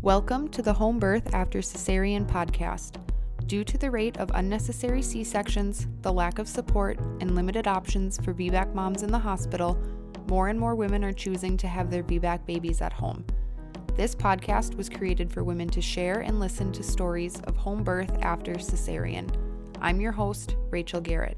Welcome to the Home Birth After Cesarean podcast. Due to the rate of unnecessary C-sections, the lack of support, and limited options for VBAC moms in the hospital, more and more women are choosing to have their VBAC babies at home. This podcast was created for women to share and listen to stories of home birth after cesarean. I'm your host, Rachel Garrett.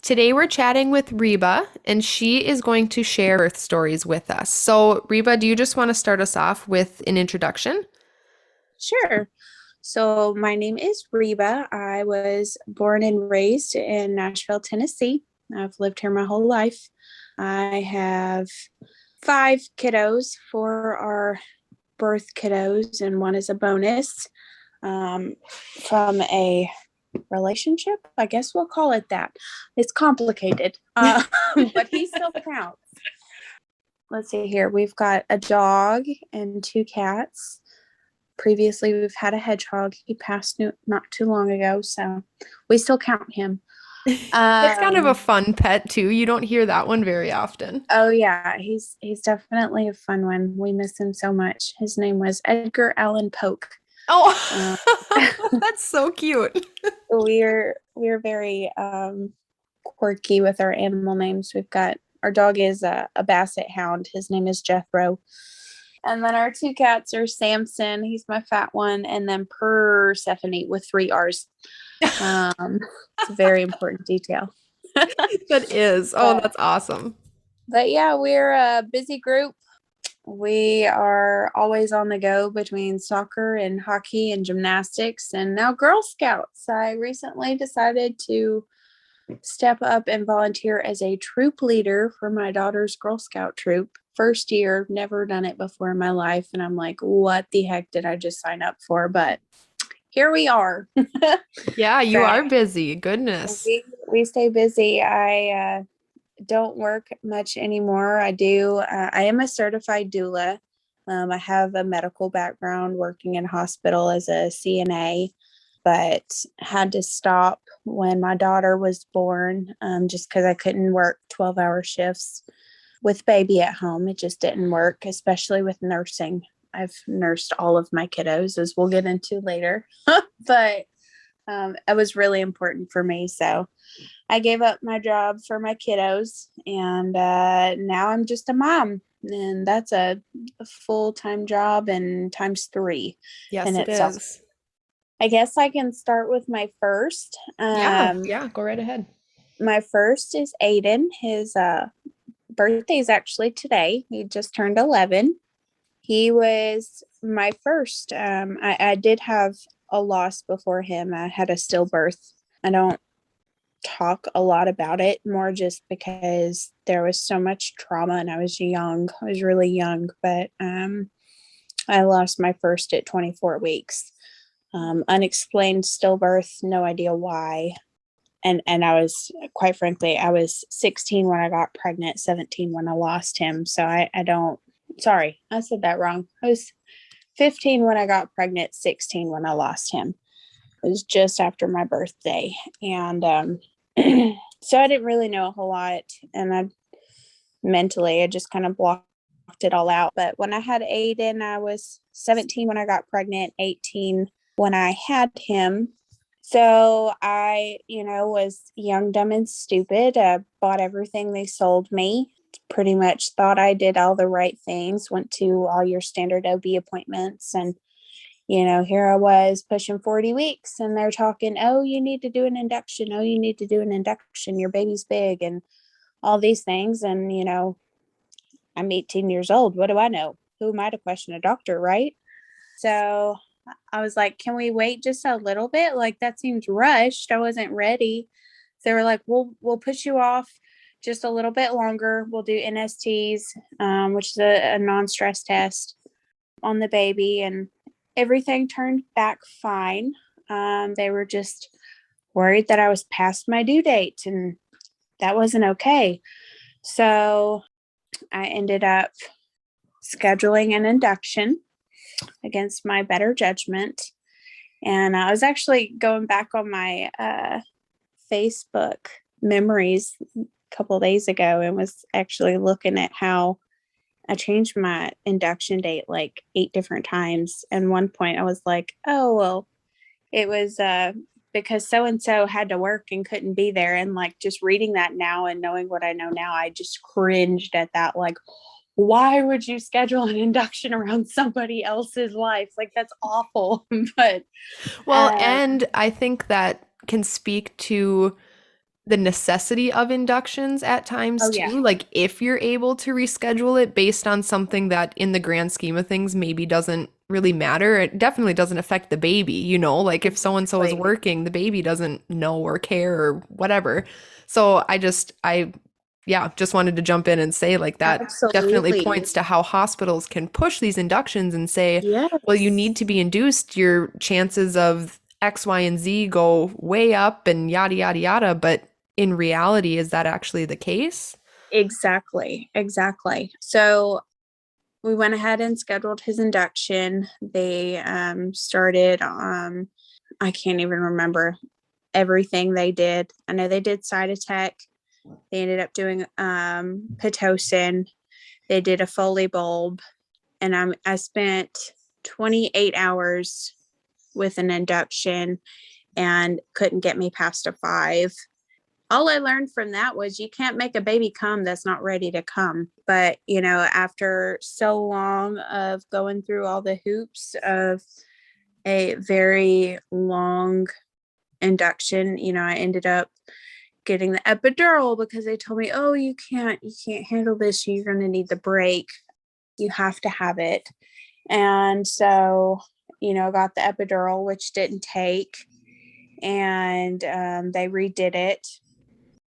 Today we're chatting with Reba, and she is going to share birth stories with us. So, Reba, do you just want to start us off with an introduction? Sure. So my name is Reba. I was born and raised in Nashville, Tennessee. I've lived here my whole life. I have 5 kiddos. 4 are birth kiddos, and 1 is a bonus from a relationship. I guess we'll call it that. It's complicated, but he still counts. Let's see here. We've got a dog and 2 cats. Previously, we've had a hedgehog. He passed not too long ago, so we still count him. That's kind of a fun pet, too. You don't hear that one very often. Oh, yeah. He's definitely a fun one. We miss him so much. His name was Edgar Allan Polk. Oh, that's so cute. We're very quirky with our animal names. Our dog is a basset hound. His name is Jethro. And then our 2 cats are Samson. He's my fat one. And then Persephone with 3 R's. It's a very important detail. That is. Oh, that's awesome. But yeah, we're a busy group. We are always on the go between soccer and hockey and gymnastics and now Girl Scouts. I recently decided to step up and volunteer as a troop leader for my daughter's Girl Scout troop. First year, never done it before in my life. And I'm like, what the heck did I just sign up for? But here we are. Yeah, you are busy. Goodness. We stay busy. I don't work much anymore. I am a certified doula. I have a medical background working in hospital as a CNA, but had to stop when my daughter was born just because I couldn't work 12-hour shifts with baby at home. It just didn't work, especially with nursing. I've nursed all of my kiddos, as we'll get into later, but it was really important for me. So I gave up my job for my kiddos, and now I'm just a mom, and that's a full-time job and times 3. Yes, in it itself. is. I guess I can start with my first. Yeah, go right ahead. My first is Aiden. His birthday is actually today. He just turned 11. He was my first. I did have a loss before him. I had a stillbirth. I don't talk a lot about it, more just because there was so much trauma and I was young. I was really young, but I lost my first at 24 weeks. Unexplained stillbirth, no idea why. And I was, quite frankly, I was 16 when I got pregnant, 17 when I lost him. So I said that wrong. I was 15 when I got pregnant, 16 when I lost him. It was just after my birthday. And so I didn't really know a whole lot. And I just kind of blocked it all out. But when I had Aiden, I was 17 when I got pregnant, 18 when I had him. So I, was young, dumb, and stupid. I bought everything they sold me. Pretty much thought I did all the right things, went to all your standard OB appointments, and here I was pushing 40 weeks and they're talking, oh, you need to do an induction. Oh, you need to do an induction. Your baby's big and all these things. And, I'm 18 years old. What do I know? Who am I to question a doctor, right? So I was like, can we wait just a little bit? Like, that seems rushed. I wasn't ready. So they were like, we'll push you off just a little bit longer. We'll do NSTs, which is a non-stress test on the baby. And everything turned back fine. They were just worried that I was past my due date, and that wasn't okay. So I ended up scheduling an induction against my better judgment. And I was actually going back on my Facebook memories couple of days ago and was actually looking at how I changed my induction date like 8 different times. And one point I was like, oh, well, it was because so-and-so had to work and couldn't be there. And like just reading that now and knowing what I know now, I just cringed at that. Like, why would you schedule an induction around somebody else's life? Like, that's awful. But Well, and I think that can speak to the necessity of inductions at times oh too. yeah, Like if you're able to reschedule it based on something that in the grand scheme of things maybe doesn't really matter, it definitely doesn't affect the baby, like if so and so is exactly. working, the baby doesn't know or care or whatever. So I just wanted to jump in and say like that definitely Absolutely. points to how hospitals can push these inductions and say, well, you Yes. need to be induced. Your chances of X, Y, and Z go way up and yada, yada, yada. But in reality, is that actually the case? Exactly. Exactly. So we went ahead and scheduled his induction. They started I can't even remember everything they did. I know they did cytotech. They ended up doing pitocin. They did a Foley bulb, and I spent 28 hours with an induction and couldn't get me past a 5. All I learned from that was you can't make a baby come that's not ready to come. But, after so long of going through all the hoops of a very long induction, I ended up getting the epidural because they told me, oh, you can't handle this. You're going to need the break. You have to have it. And so, got the epidural, which didn't take. And they redid it.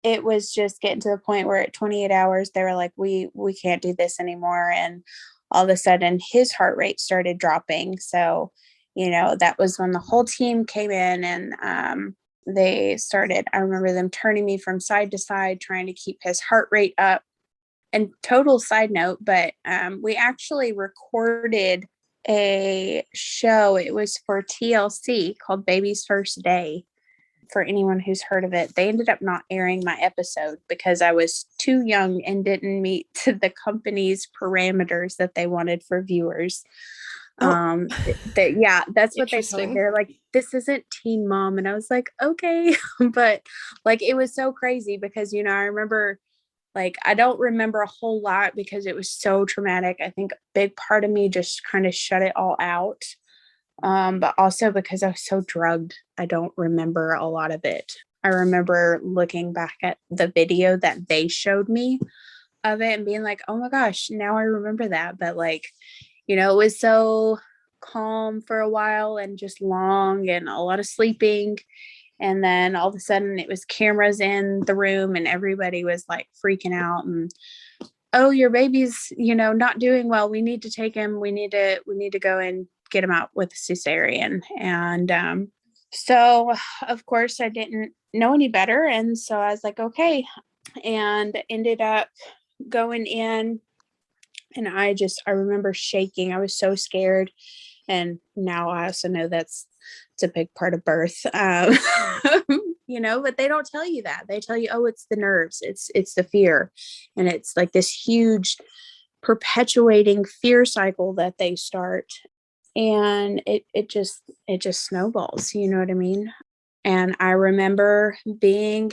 It was just getting to the point where at 28 hours, they were like, we can't do this anymore. And all of a sudden his heart rate started dropping. So, that was when the whole team came in and they started, I remember them turning me from side to side, trying to keep his heart rate up. And total side note, but we actually recorded a show. It was for TLC called Baby's First Day. For anyone who's heard of it, they ended up not airing my episode because I was too young and didn't meet the company's parameters that they wanted for viewers. Oh, That's what they told me. interesting. They're like, this isn't Teen Mom. And I was like, okay. But like, it was so crazy because, I remember like, I don't remember a whole lot because it was so traumatic. I think a big part of me just kind of shut it all out. But also because I was so drugged, I don't remember a lot of it. I remember looking back at the video that they showed me of it and being like, oh my gosh, now I remember that. But like, it was so calm for a while and just long and a lot of sleeping. And then all of a sudden it was cameras in the room and everybody was like freaking out and, oh, your baby's, not doing well. We need to take him. We need to go and get him out with a cesarean. And so of course I didn't know any better. And so I was like, okay. And ended up going in and I remember shaking. I was so scared. And now I also know it's a big part of birth. But they don't tell you that. They tell you, oh, it's the nerves, it's the fear. And it's like this huge perpetuating fear cycle that they start. And it just snowballs, you know what I mean? And I remember being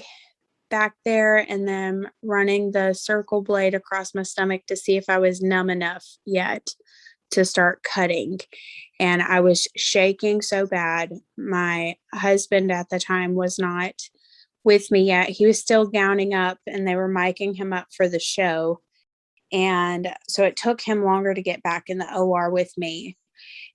back there and then running the circle blade across my stomach to see if I was numb enough yet to start cutting. And I was shaking so bad. My husband at the time was not with me yet. He was still gowning up and they were miking him up for the show. And so it took him longer to get back in the OR with me.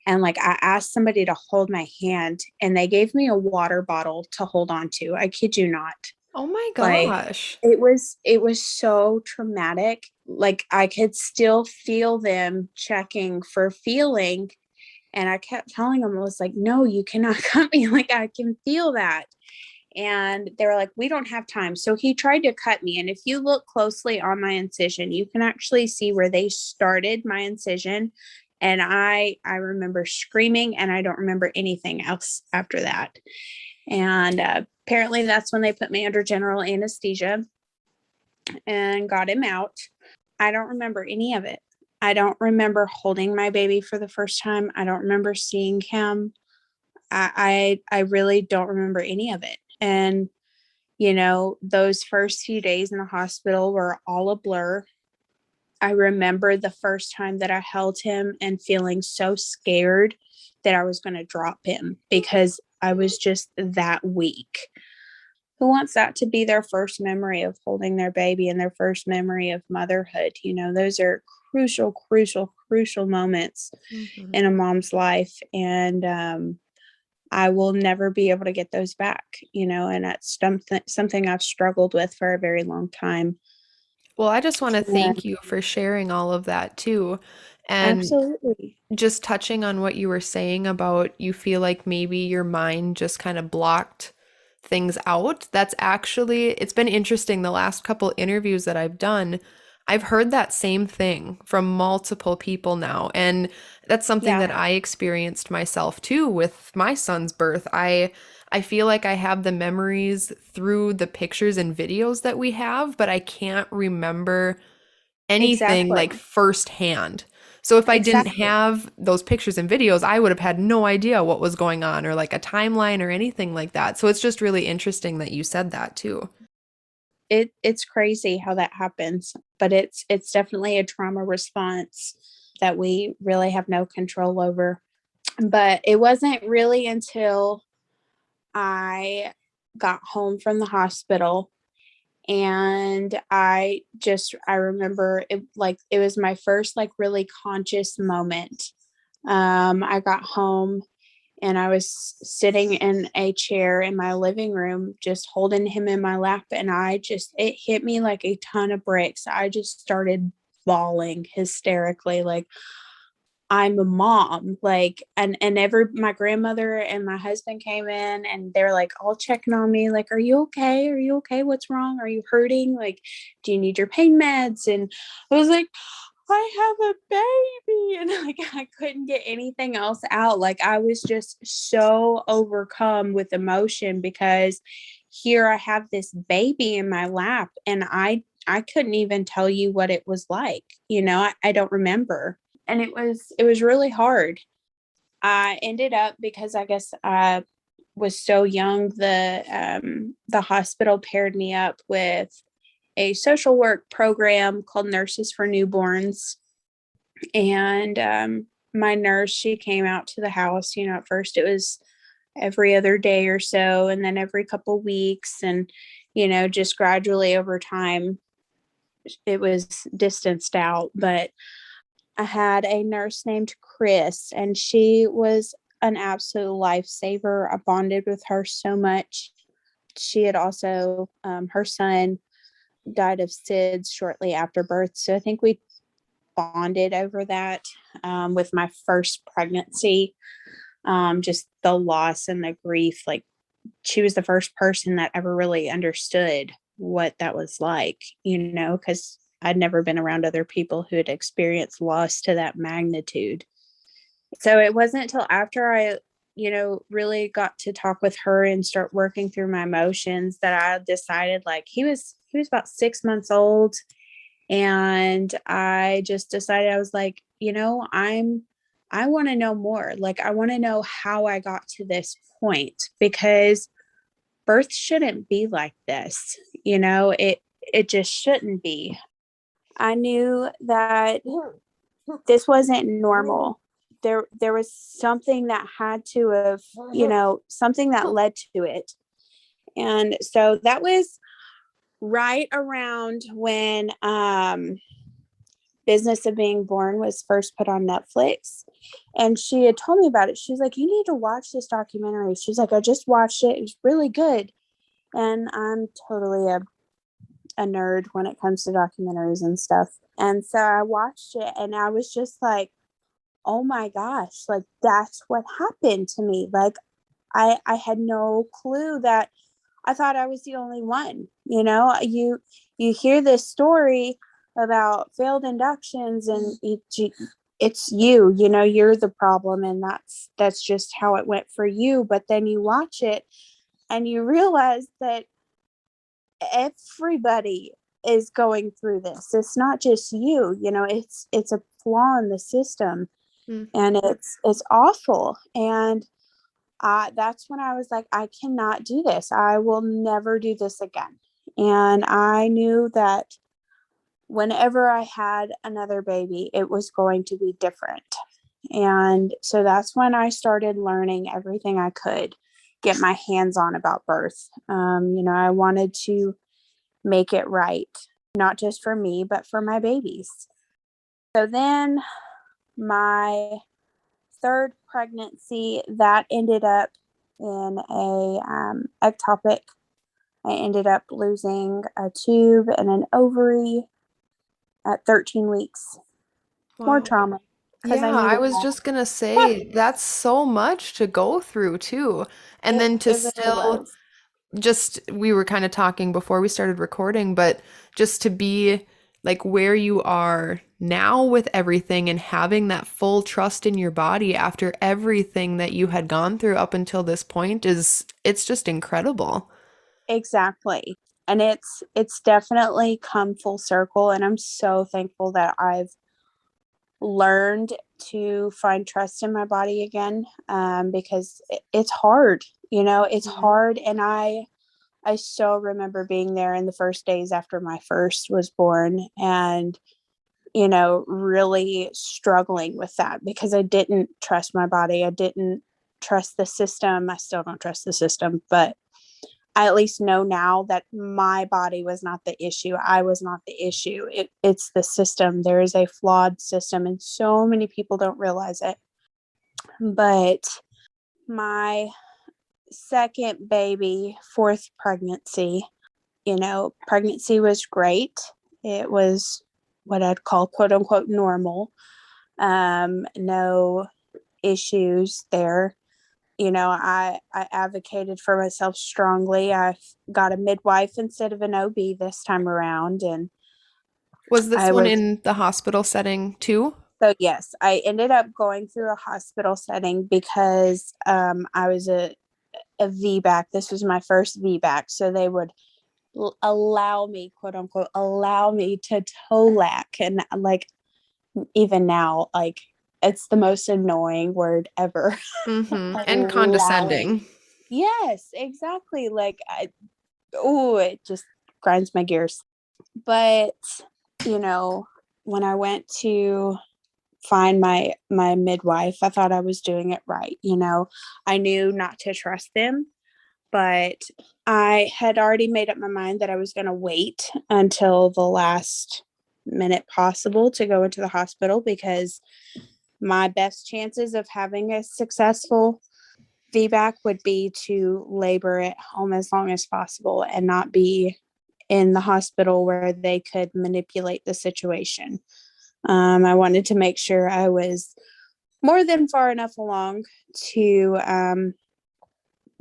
And like I asked somebody to hold my hand and they gave me a water bottle to hold on to. I kid you not. Oh my Like gosh. it was so traumatic. Like I could still feel them checking for feeling. And I kept telling them, I was like, no, you cannot cut me. Like I can feel that. And they were like, we don't have time. So he tried to cut me. And if you look closely on my incision, you can actually see where they started my incision. And I remember screaming and I don't remember anything else after that. And apparently that's when they put me under general anesthesia. and got him out. I don't remember any of it. I don't remember holding my baby for the first time. I don't remember seeing him. I really don't remember any of it. And, those first few days in the hospital were all a blur. I remember the first time that I held him and feeling so scared that I was going to drop him because I was just that weak. Who wants that to be their first memory of holding their baby and their first memory of motherhood? Those are crucial, crucial, crucial moments in a mom's life. And I will never be able to get those back, and that's something I've struggled with for a very long time. Well, I just want to Yeah, thank you for sharing all of that too. And absolutely. just touching on what you were saying about you feel like maybe your mind just kind of blocked things out. It's been interesting the last couple interviews that I've done. I've heard that same thing from multiple people now. And that's something Yeah, that I experienced myself too with my son's birth. I feel like I have the memories through the pictures and videos that we have, but I can't remember anything like exactly. firsthand. So if I didn't Exactly. have those pictures and videos, I would have had no idea what was going on or like a timeline or anything like that. So it's just really interesting that you said that too. It's crazy how that happens, but it's definitely a trauma response that we really have no control over. But it wasn't really until I got home from the hospital and I remember it was my first like really conscious moment. I got home and I was sitting in a chair in my living room, just holding him in my lap. And it hit me like a ton of bricks. I just started bawling hysterically, like, I'm a mom. Like, and my grandmother and my husband came in and they're like all checking on me, like, are you okay? Are you okay? What's wrong? Are you hurting? Like, do you need your pain meds? And I was like, I have a baby. And like, I couldn't get anything else out. Like, I was just so overcome with emotion because here I have this baby in my lap and I couldn't even tell you what it was like. I don't remember. And it was really hard. I ended up, because I guess I was so young, the hospital paired me up with a social work program called Nurses for Newborns. And my nurse, she came out to the house. At first it was every other day or so, and then every couple weeks, and just gradually over time it was distanced out. But I had a nurse named Chris, and she was an absolute lifesaver. I bonded with her so much. She had also, her son died of SIDS shortly after birth. So I think we bonded over that with my first pregnancy. Just the loss and the grief. Like, she was the first person that ever really understood what that was like, because I'd never been around other people who had experienced loss to that magnitude. So it wasn't until after I, really got to talk with her and start working through my emotions that I decided, like, he was about 6 months old. And I just decided, I was like, I want to know more. Like, I want to know how I got to this point, because birth shouldn't be like this. It just shouldn't be. I knew that this wasn't normal. There was something that had to have, something that led to it. And so that was right around when Business of Being Born was first put on Netflix. And she had told me about it. She's like, you need to watch this documentary. She's like, I just watched it. It was really good. And I'm totally a nerd when it comes to documentaries and stuff. And so I watched it and I was just like, oh my gosh, like, that's what happened to me. Like, I had no clue. That I thought I was the only one. You hear this story about failed inductions and it's you're the problem, and that's just how it went for you. But then you watch it and you realize that everybody is going through this. It's not just you, it's a flaw in the system, and it's awful. And that's when I was like, I cannot do this. I will never do this again. And I knew that whenever I had another baby, it was going to be different. And so that's when I started learning everything I could get my hands on about birth. I wanted to make it right, not just for me, but for my babies. So then my third pregnancy, that ended up in a ectopic. I ended up losing a tube and an ovary at 13 weeks. Wow. More trauma. Yeah, I was just gonna say that's so much to go through too. And then to still just, we were kind of talking before we started recording, but just to be like where you are now with everything and having that full trust in your body after everything that you had gone through up until this point it's just incredible. Exactly. And it's definitely come full circle, and I'm so thankful that I've learned to find trust in my body again, because it's hard, it's hard. And I so remember being there in the first days after my first was born, and really struggling with that because I didn't trust my body. I didn't trust the system. I still don't trust the system, but I at least know now that my body was not the issue. I was not the issue. It's the system. There is a flawed system, and so many people don't realize it. But my second baby, fourth pregnancy, pregnancy was great. It was what I'd call quote unquote normal. No issues there. I advocated for myself strongly. I got a midwife instead of an OB this time around. And Was this one in the hospital setting too? So yes, I ended up going through a hospital setting because I was a VBAC. This was my first VBAC. So they would allow me, quote unquote, allow me to toe-lack. And like, even now, like, it's the most annoying word ever. And condescending. Yes, exactly. Like, it just grinds my gears. But, when I went to find my midwife, I thought I was doing it right. I knew not to trust them, but I had already made up my mind that I was going to wait until the last minute possible to go into the hospital, because my best chances of having a successful VBAC would be to labor at home as long as possible and not be in the hospital where they could manipulate the situation. I wanted to make sure I was more than far enough along to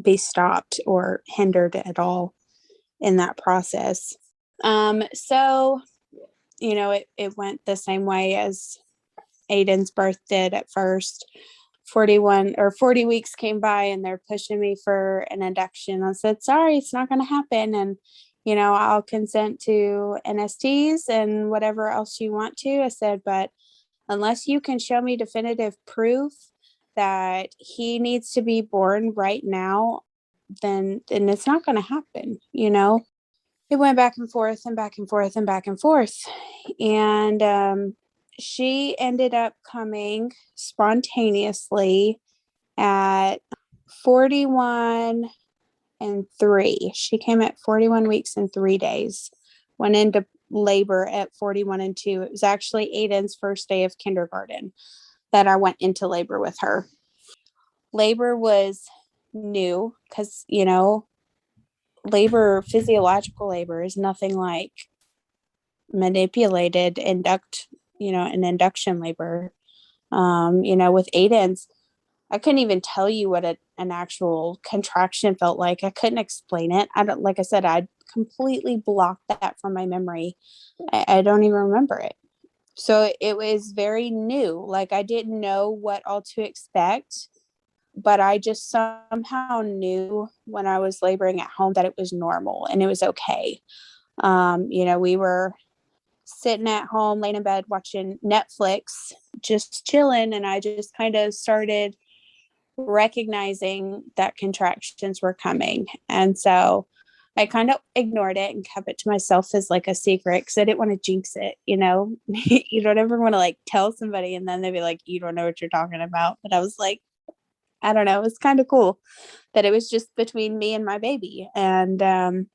be stopped or hindered at all in that process. So, it went the same way as Aiden's birth did at first. 41 or 40 weeks came by and they're pushing me for an induction. I said, sorry, it's not going to happen. And, I'll consent to NSTs and whatever else you want to. I said, but unless you can show me definitive proof that he needs to be born right now, then it's not going to happen. It went back and forth and back and forth and back and forth. And she ended up coming spontaneously at 41 and 3. She came at 41 weeks and 3 days, went into labor at 41 and 2. It was actually Aiden's first day of kindergarten that I went into labor with her. Labor was new because, physiological labor is nothing like manipulated an induction labor. With Aiden's, I couldn't even tell you what an actual contraction felt like. I couldn't explain it. Like I said, I completely blocked that from my memory. I don't even remember it. So it was very new. Like, I didn't know what all to expect, but I just somehow knew when I was laboring at home that it was normal and it was okay. We were sitting at home, laying in bed, watching Netflix, just chilling. And I just kind of started recognizing that contractions were coming. And so I kind of ignored it and kept it to myself as like a secret because I didn't want to jinx it. You don't ever want to like tell somebody and then they'd be like, you don't know what you're talking about. But I was like, I don't know. It was kind of cool that it was just between me and my baby. And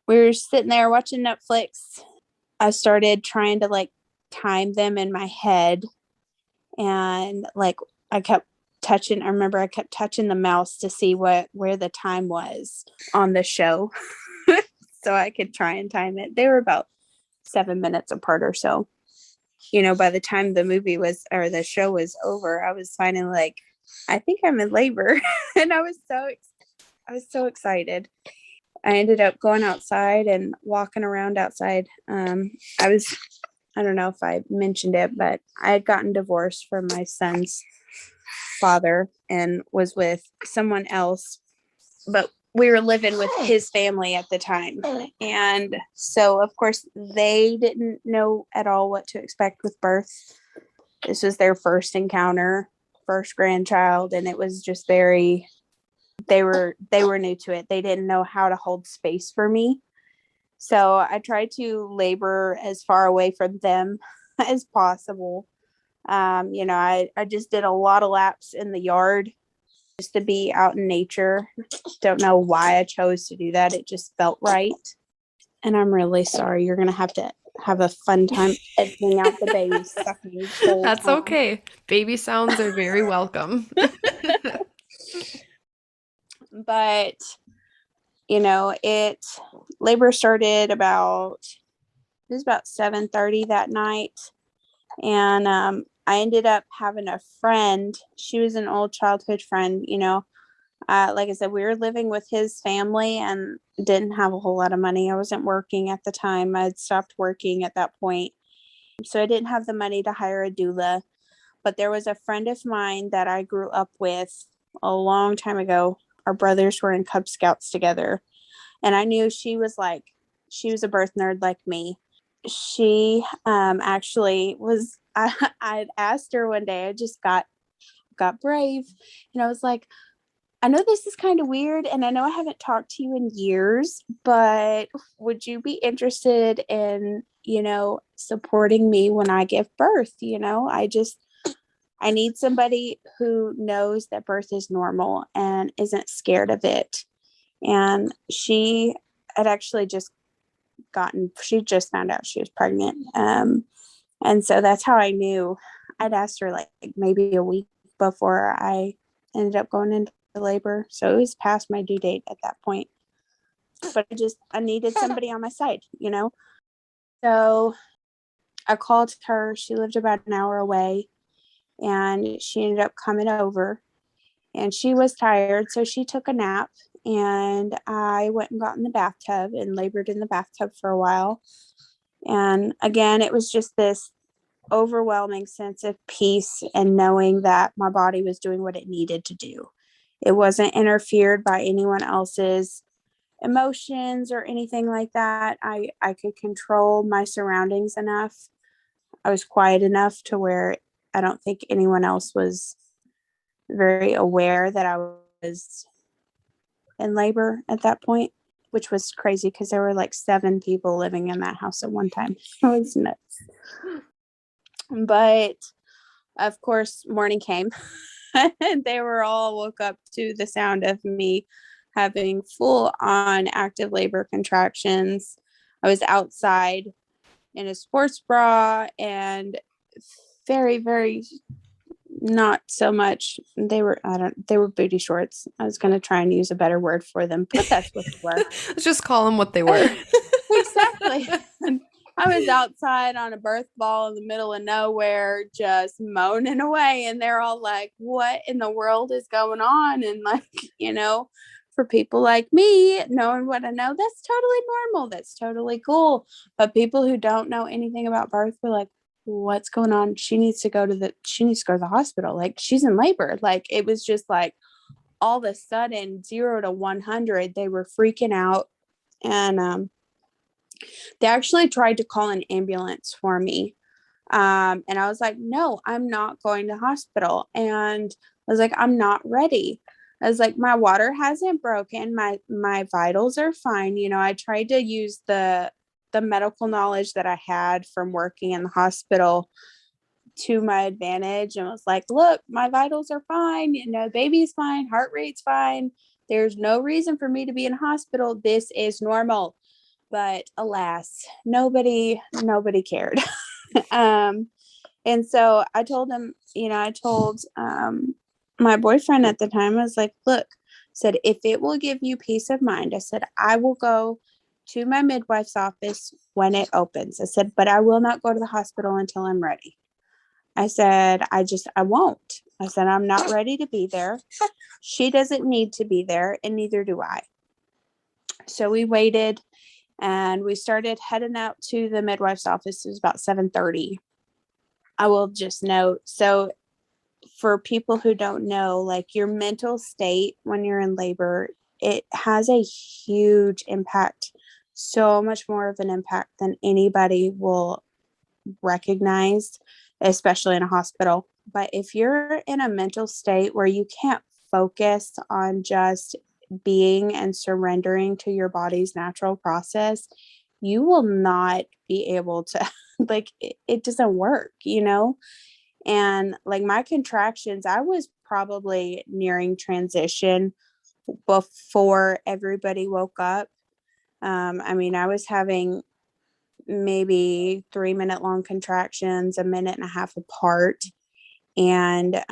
we were sitting there watching Netflix. I started trying to like time them in my head. And like I remember I kept touching the mouse to see where the time was on the show. So I could try and time it. They were about 7 minutes apart or so. By the time the show was over, I was finally like, I think I'm in labor. And I was so excited. I ended up going outside and walking around outside. I don't know if I mentioned it, but I had gotten divorced from my son's father and was with someone else, but we were living with his family at the time. And so, of course, they didn't know at all what to expect with birth. This was their first encounter, first grandchild, and it was just they were new to it. They didn't know how to hold space for me. So I tried to labor as far away from them as possible. I just did a lot of laps in the yard just to be out in nature. Don't know why I chose to do that. It just felt right. And I'm really sorry. You're going to have a fun time editing out the baby sucking. That's okay. Baby sounds are very welcome. But, labor started about 7:30 that night. And I ended up having a friend. She was an old childhood friend, like I said, we were living with his family and didn't have a whole lot of money. I wasn't working at the time. I had stopped working at that point. So I didn't have the money to hire a doula. But there was a friend of mine that I grew up with a long time ago. Our brothers were in Cub Scouts together. And I knew she was a birth nerd like me. She actually was, I'd asked her one day, I just got brave. And I was like, I know this is kind of weird, and I know I haven't talked to you in years, but would you be interested in, supporting me when I give birth? I need somebody who knows that birth is normal and isn't scared of it. And she had actually she just found out she was pregnant. And so that's how I knew. I'd asked her like maybe a week before I ended up going into labor. So it was past my due date at that point. But I needed somebody on my side, So I called her. She lived about an hour away. And she ended up coming over. And she was tired, so she took a nap. And I went and got in the bathtub and labored in the bathtub for a while. And again, it was just this overwhelming sense of peace and knowing that my body was doing what it needed to do. It wasn't interfered by anyone else's emotions or anything like that. I could control my surroundings enough. I was quiet enough to where I don't think anyone else was very aware that I was in labor at that point, which was crazy because there were like 7 people living in that house at one time. It was nuts. But of course, morning came and they were all woke up to the sound of me having full on active labor contractions. I was outside in a sports bra and very, very not so much. They were booty shorts. I was going to try and use a better word for them, but that's what they were. Let's just call them what they were. Exactly. I was outside on a birth ball in the middle of nowhere, just moaning away. And they're all like, what in the world is going on? And like, for people like me, knowing what I know, that's totally normal. That's totally cool. But people who don't know anything about birth were like, what's going on? She needs to go to the hospital. Like, she's in labor. Like, it was just like all of a sudden 0 to 100, they were freaking out. And They actually tried to call an ambulance for me. And I was like, no, I'm not going to hospital. And I was like, I'm not ready. I was like, my water hasn't broken. My vitals are fine. I tried to use the medical knowledge that I had from working in the hospital to my advantage, and was like, look, my vitals are fine. Baby's fine. Heart rate's fine. There's no reason for me to be in hospital. This is normal. But alas, nobody cared. And so I told him, I told my boyfriend at the time, I was like, look, said, if it will give you peace of mind, I said, I will go to my midwife's office when it opens. I said, but I will not go to the hospital until I'm ready. I said, I won't. I said, I'm not ready to be there. She doesn't need to be there, and neither do I. So we waited, and we started heading out to the midwife's office. It was about 7:30. I will just note, so for people who don't know, like, your mental state when you're in labor, it has a huge impact, so much more of an impact than anybody will recognize, especially in a hospital. But if you're in a mental state where you can't focus on just being and surrendering to your body's natural process, you will not be able to, like, it doesn't work, And like my contractions, I was probably nearing transition before everybody woke up. I was having maybe 3-minute long contractions, a minute and a half apart. And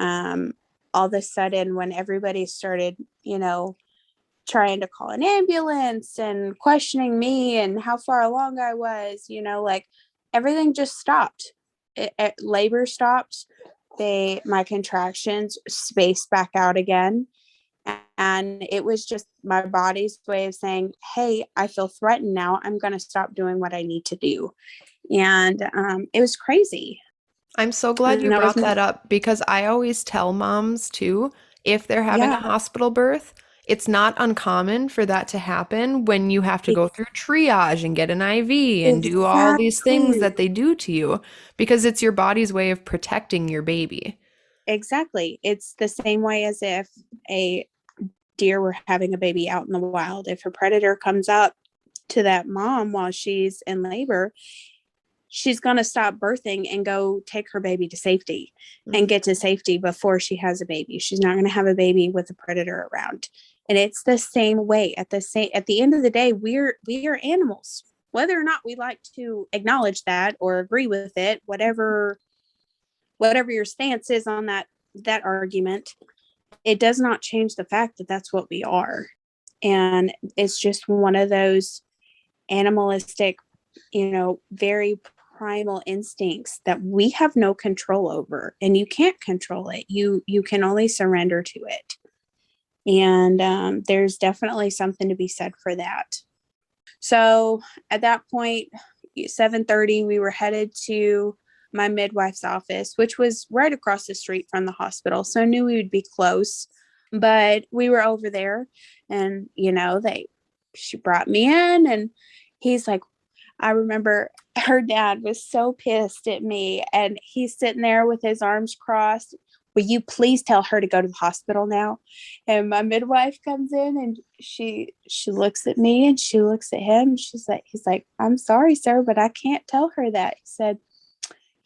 all of a sudden, when everybody started, trying to call an ambulance and questioning me and how far along I was, like, everything just stopped. Labor stopped. My contractions spaced back out again. And it was just my body's way of saying, hey, I feel threatened now. I'm going to stop doing what I need to do. And it was crazy. I'm so glad you brought that up, because I always tell moms too, if they're having a hospital birth, it's not uncommon for that to happen when you have to go through triage and get an IV and do all these things that they do to you, because it's your body's way of protecting your baby. Exactly. It's the same way as if a deer were having a baby out in the wild. If a predator comes up to that mom while she's in labor, she's going to stop birthing and go take her baby to safety and get to safety before she has a baby. She's not going to have a baby with a predator around. And it's the same way. At the end of the day, we are animals, whether or not we like to acknowledge that or agree with it, whatever your stance is on that argument. It does not change the fact that that's what we are. And it's just one of those animalistic, very primal instincts that we have no control over, and you can't control it. You can only surrender to it. And there's definitely something to be said for that. So at that point, 7:30, we were headed to my midwife's office, which was right across the street from the hospital. So I knew we would be close, but we were over there, and, she brought me in, and he's like, I remember her dad was so pissed at me, and he's sitting there with his arms crossed. Will you please tell her to go to the hospital now? And my midwife comes in, and she looks at me, and she looks at him. He's like, I'm sorry, sir, but I can't tell her that. He said,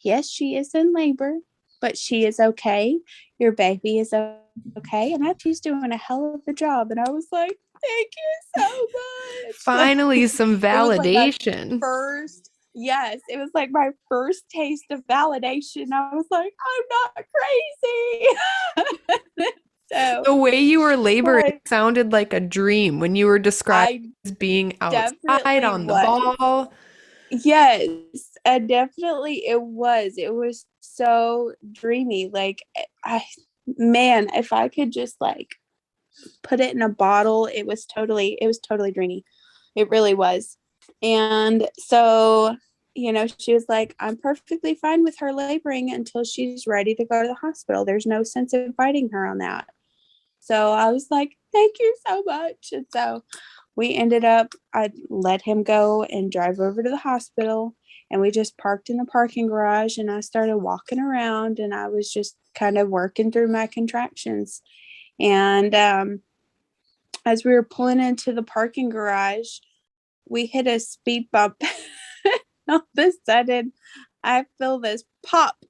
yes, she is in labor, but she is okay. Your baby is okay. And she's doing a hell of a job. And I was like, thank you so much. Finally, some validation. Yes, it was like my first taste of validation. I was like, I'm not crazy. So, the way you were laboring, it sounded like a dream when you were described as being outside on the ball. Yes, definitely it was. It was so dreamy. Like, if I could just like put it in a bottle, it was totally dreamy. It really was. And so, she was like, I'm perfectly fine with her laboring until she's ready to go to the hospital. There's no sense of fighting her on that. So I was like, thank you so much. And so we ended up, I let him go and drive over to the hospital, and we just parked in the parking garage, and I started walking around, and I was just kind of working through my contractions. And as we were pulling into the parking garage, we hit a speed bump. All of a sudden, I feel this pop,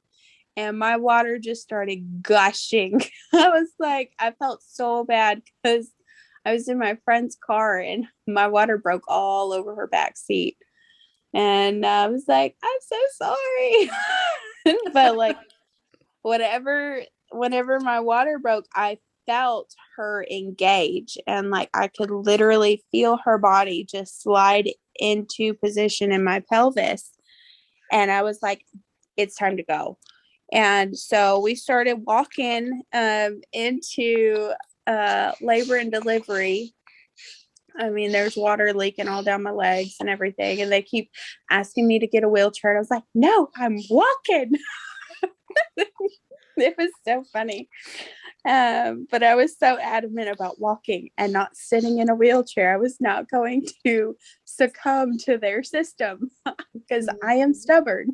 and my water just started gushing. I felt so bad because I was in my friend's car and my water broke all over her back seat. And I was like, I'm so sorry. But like, whenever my water broke, I felt her engage, and like I could literally feel her body just slide into position in my pelvis. And I was like, it's time to go. And so we started walking into labor and delivery. I mean, there's water leaking all down my legs and everything. And they keep asking me to get a wheelchair. And I was like, no, I'm walking. It was so funny. But I was so adamant about walking and not sitting in a wheelchair. I was not going to succumb to their system because I am stubborn.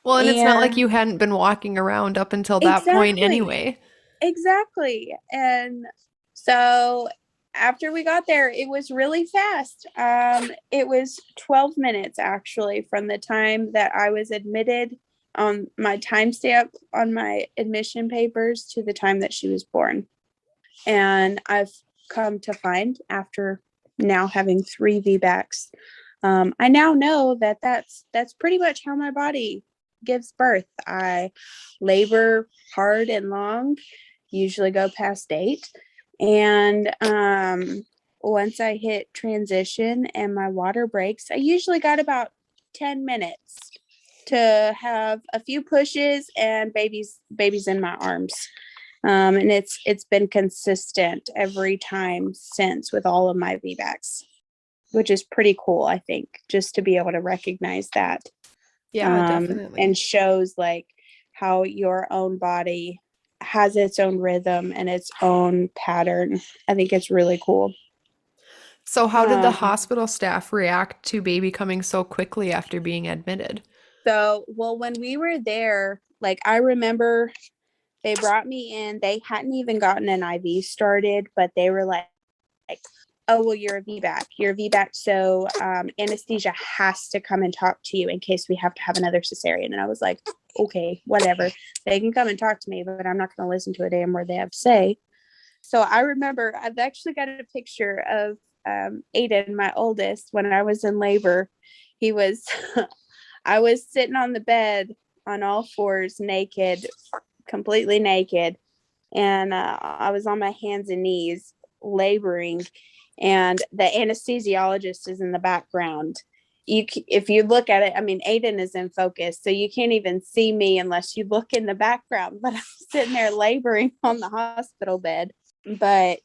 Well, and it's not like you hadn't been walking around up until that point anyway. Exactly. And so after we got there, it was really fast. It was 12 minutes actually from the time that I was admitted on my timestamp on my admission papers to the time that she was born. And I've come to find, after now having 3 VBACs, I now know that that's pretty much how my body gives birth. I labor hard and long, usually go past 8. And once I hit transition and my water breaks, I usually got about 10 minutes to have a few pushes and babies in my arms. And it's been consistent every time since with all of my VBACs, which is pretty cool, I think, just to be able to recognize that. Yeah, definitely. And shows like how your own body has its own rhythm and its own pattern. I think it's really cool. So how did the hospital staff react to baby coming so quickly after being admitted? So, well, when we were there, like I remember they brought me in, they hadn't even gotten an IV started, but they were like, oh, well, you're a VBAC. You're a VBAC, so anesthesia has to come and talk to you in case we have to have another cesarean. And I was like, okay, whatever. They can come and talk to me, but I'm not going to listen to a damn word they have to say. So I remember I've actually got a picture of Aiden, my oldest, when I was in labor. He was, I was sitting on the bed on all fours, naked, completely naked. And I was on my hands and knees laboring, and the anesthesiologist is in the background. If you look at it, I mean, Aiden is in focus, so you can't even see me unless you look in the background, but I'm sitting there laboring on the hospital bed. But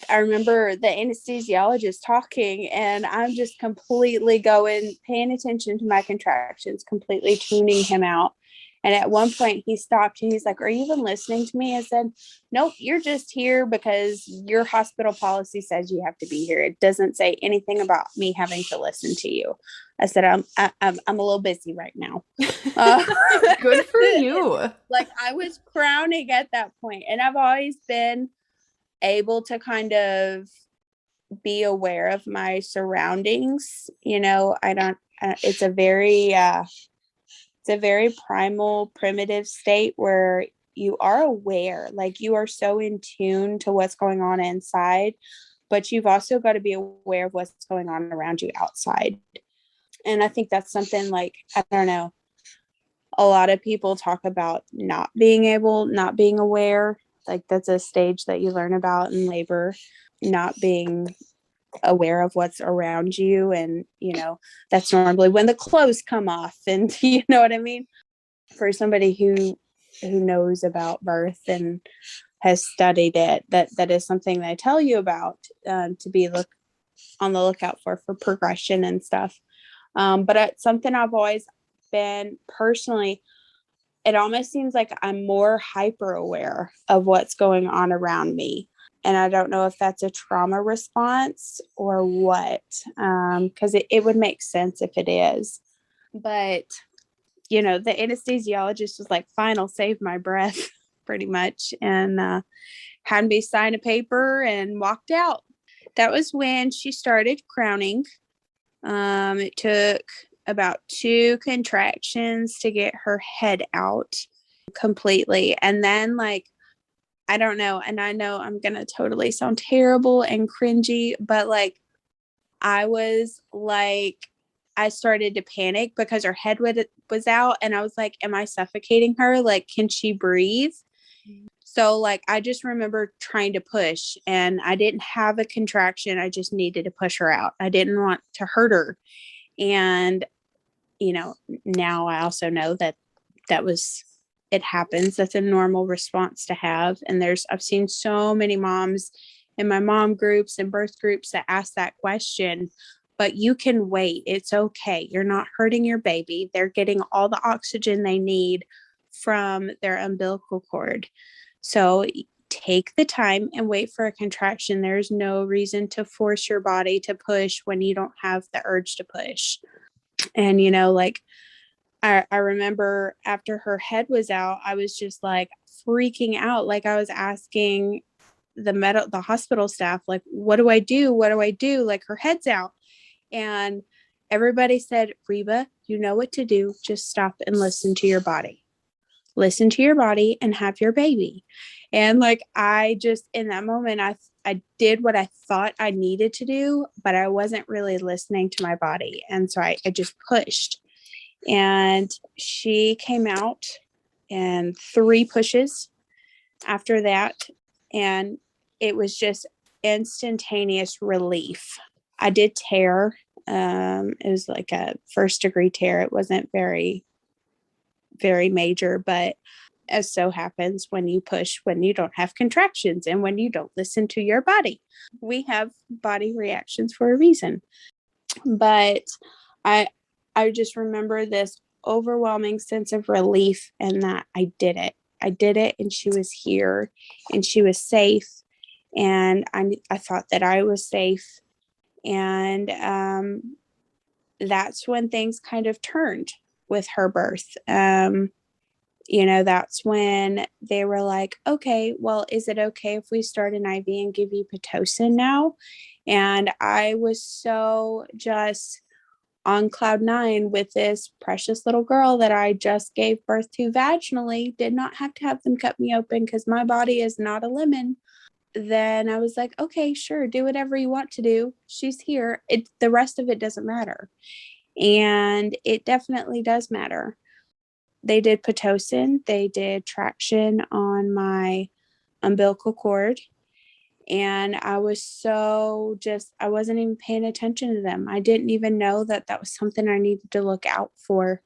I remember the anesthesiologist talking, and I'm just completely paying attention to my contractions, completely tuning him out. And at one point he stopped and he's like, are you even listening to me? I said, nope, you're just here because your hospital policy says you have to be here. It doesn't say anything about me having to listen to you. I said, I'm a little busy right now. Good for you. Like I was crowning at that point. And I've always been able to kind of be aware of my surroundings. You know, it's a very primal, primitive state where you are aware, like you are so in tune to what's going on inside, but you've also got to be aware of what's going on around you outside. And I think that's something like, I don't know, a lot of people talk about not being aware. Like that's a stage that you learn about in labor, not being aware of what's around you. And you know, that's normally when the clothes come off, and you know what I mean. For somebody who knows about birth and has studied it, that is something they tell you about, to be on the lookout for progression and stuff. But it's something I've always been personally. It almost seems like I'm more hyper aware of what's going on around me. And I don't know if that's a trauma response or what, because it would make sense if it is. But, the anesthesiologist was like, fine, I'll save my breath pretty much. And had me sign a paper and walked out. That was when she started crowning. It took about 2 contractions to get her head out completely. And then I don't know. And I know I'm going to totally sound terrible and cringy, but I was I started to panic because her head was out. And I was like, am I suffocating her? Can she breathe? So I just remember trying to push, and I didn't have a contraction. I just needed to push her out. I didn't want to hurt her. And, now I also know that it happens. That's a normal response to have. And I've seen so many moms in my mom groups and birth groups that ask that question, but you can wait. It's okay. You're not hurting your baby. They're getting all the oxygen they need from their umbilical cord. So take the time and wait for a contraction. There's no reason to force your body to push when you don't have the urge to push. And, I remember after her head was out, I was just freaking out. I was asking the hospital staff, what do I do? What do I do? Her head's out. And everybody said, Reba, you know what to do. Just stop and listen to your body. Listen to your body and have your baby. And I just, in that moment, I did what I thought I needed to do, but I wasn't really listening to my body. And so I just pushed, and she came out in 3 pushes after that. And it was just instantaneous relief. I did tear. It was a 1st-degree tear. It wasn't very, very major, but as so happens when you push, when you don't have contractions and when you don't listen to your body. We have body reactions for a reason. But I just remember this overwhelming sense of relief, and that I did it. I did it, and she was here, and she was safe, and I thought that I was safe. And that's when things kind of turned with her birth. That's when they were like, okay, well, is it okay if we start an IV and give you Pitocin now? And I was so just on cloud 9 with this precious little girl that I just gave birth to vaginally, did not have to have them cut me open because my body is not a lemon. Then I was like, okay, sure, do whatever you want to do. She's here. The rest of it doesn't matter. And it definitely does matter. They did Pitocin. They did traction on my umbilical cord. And I was I wasn't even paying attention to them. I didn't even know that was something I needed to look out for.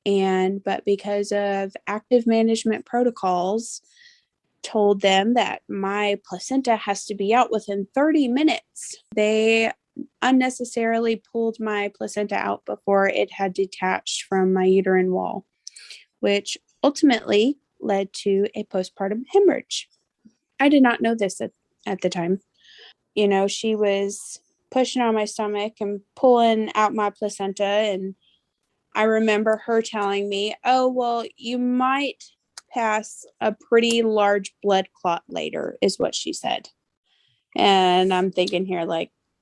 But because of active management protocols, told them that my placenta has to be out within 30 minutes. They unnecessarily pulled my placenta out before it had detached from my uterine wall, which ultimately led to a postpartum hemorrhage. I did not know this at the time. She was pushing on my stomach and pulling out my placenta. And I remember her telling me, oh, well, you might pass a pretty large blood clot later, is what she said. And I'm thinking here,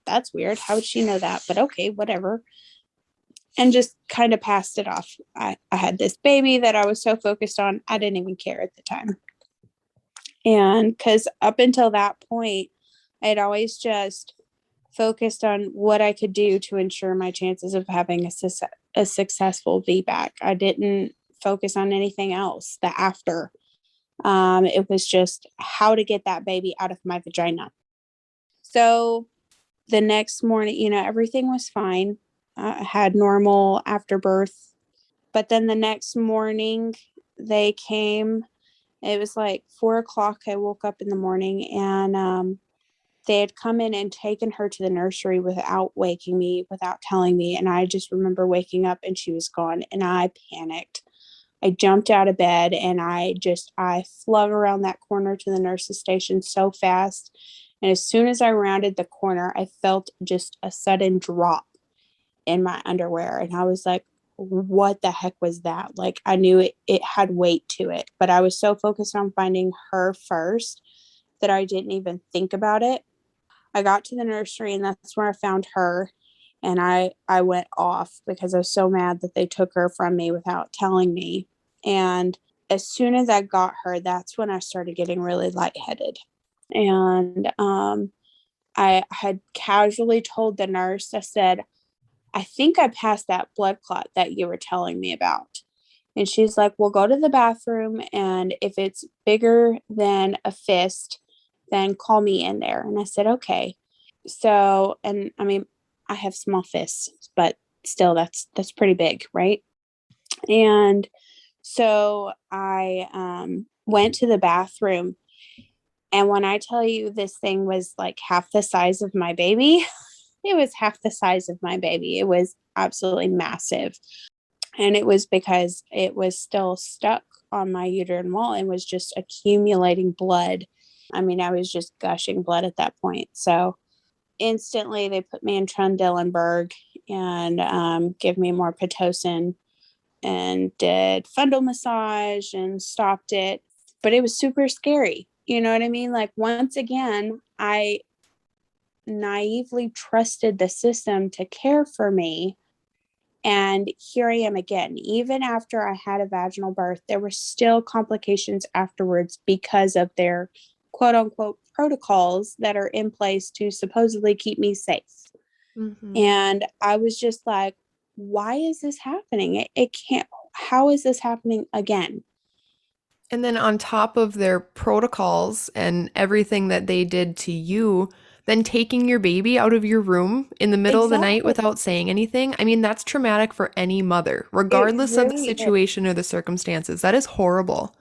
that's weird. How would she know that? But okay, whatever. And just kind of passed it off. I had this baby that I was so focused on, I didn't even care at the time. And because up until that point, I had always just focused on what I could do to ensure my chances of having a successful VBAC. I didn't focus on anything else after. It was just how to get that baby out of my vagina. So the next morning, everything was fine. I had normal after birth. But then the next morning they came. It was 4:00. I woke up in the morning, and they had come in and taken her to the nursery without waking me, without telling me. And I just remember waking up and she was gone, and I panicked. I jumped out of bed and I flung around that corner to the nurse's station so fast. And as soon as I rounded the corner, I felt just a sudden drop in my underwear. And I was like, what the heck was that? Like, I knew it had weight to it, but I was so focused on finding her first that I didn't even think about it. I got to the nursery and that's where I found her. And I went off because I was so mad that they took her from me without telling me. And as soon as I got her, that's when I started getting really lightheaded. And I had casually told the nurse, I said, I think I passed that blood clot that you were telling me about. And she's like, well, go to the bathroom. And if it's bigger than a fist, then call me in there. And I said, okay. So, and I mean, I have small fists, but still that's pretty big, right? And so I went to the bathroom, and when I tell you this thing was like half the size of my baby, it was half the size of my baby. It was absolutely massive. And it was because it was still stuck on my uterine wall and was just accumulating blood. I mean, I was just gushing blood at that point. So instantly they put me in Trendelenburg and give me more Pitocin and did fundal massage and stopped it. But it was super scary. You know what I mean? Like, once again, I naively trusted the system to care for me. And here I am again. Even after I had a vaginal birth, there were still complications afterwards because of their quote unquote protocols that are in place to supposedly keep me safe. Mm-hmm. And I was just like, why is this happening? It can't, how is this happening again? And then on top of their protocols and everything that they did to you, then taking your baby out of your room in the middle of the night without saying anything. I mean, that's traumatic for any mother, regardless of the situation or the circumstances. That is horrible.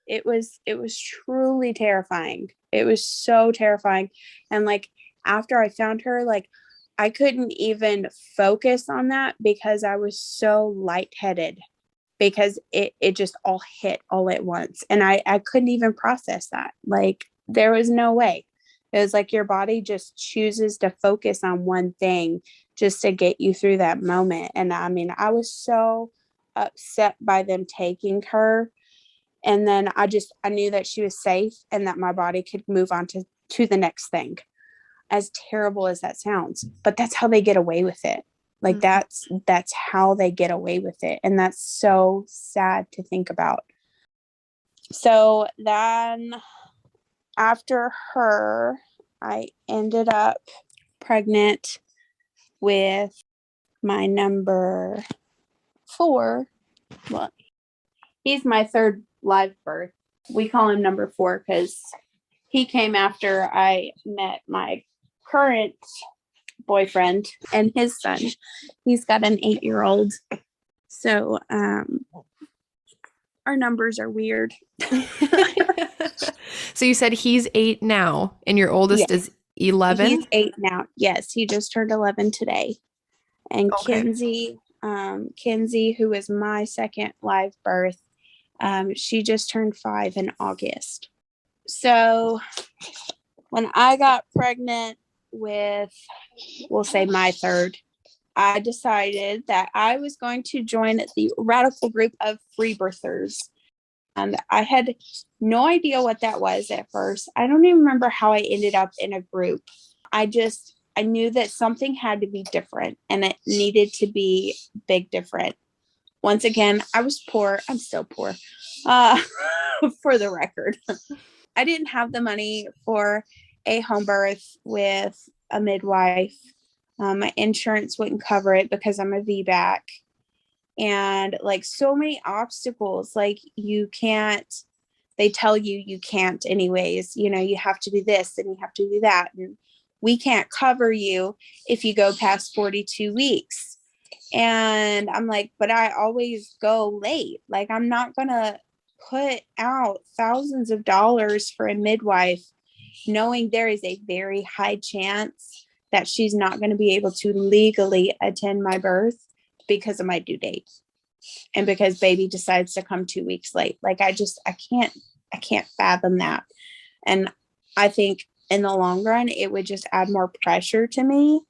It was truly terrifying. It was so terrifying. And like, after I found her, like, I couldn't even focus on that because I was so lightheaded, because it just all hit all at once. And I couldn't even process that. Like, there was no way. It was like your body just chooses to focus on one thing just to get you through that moment. And I mean, I was so upset by them taking her. And then I knew that she was safe and that my body could move on to the next thing. As terrible as that sounds, but that's how they get away with it. Like, mm-hmm. that's how they get away with it. And that's so sad to think about. So then after her, I ended up pregnant with my number 4. Well, he's my third live birth. We call him number 4 because he came after I met my current boyfriend and his son. He's got an 8-year-old. So our numbers are weird. So you said he's 8 now and your oldest is 11? He's 8 now. Yes, he just turned 11 today. And okay. Kinsey, who is my second live birth, she just turned 5 in August. So when I got pregnant with, we'll say, my third, I decided that I was going to join the radical group of freebirthers. And I had no idea what that was at first. I don't even remember how I ended up in a group. I knew that something had to be different and it needed to be big different. Once again, I was poor. I'm still poor, for the record. I didn't have the money for a home birth with a midwife. My insurance wouldn't cover it because I'm a VBAC. And like, so many obstacles, like they tell you can't anyways, you have to do this and you have to do that. And we can't cover you if you go past 42 weeks. And I'm like, but I always go late. Like, I'm not going to put out thousands of dollars for a midwife, knowing there is a very high chance that she's not going to be able to legally attend my birth because of my due date. And because baby decides to come 2 weeks late, like I can't fathom that. And I think in the long run, it would just add more pressure to me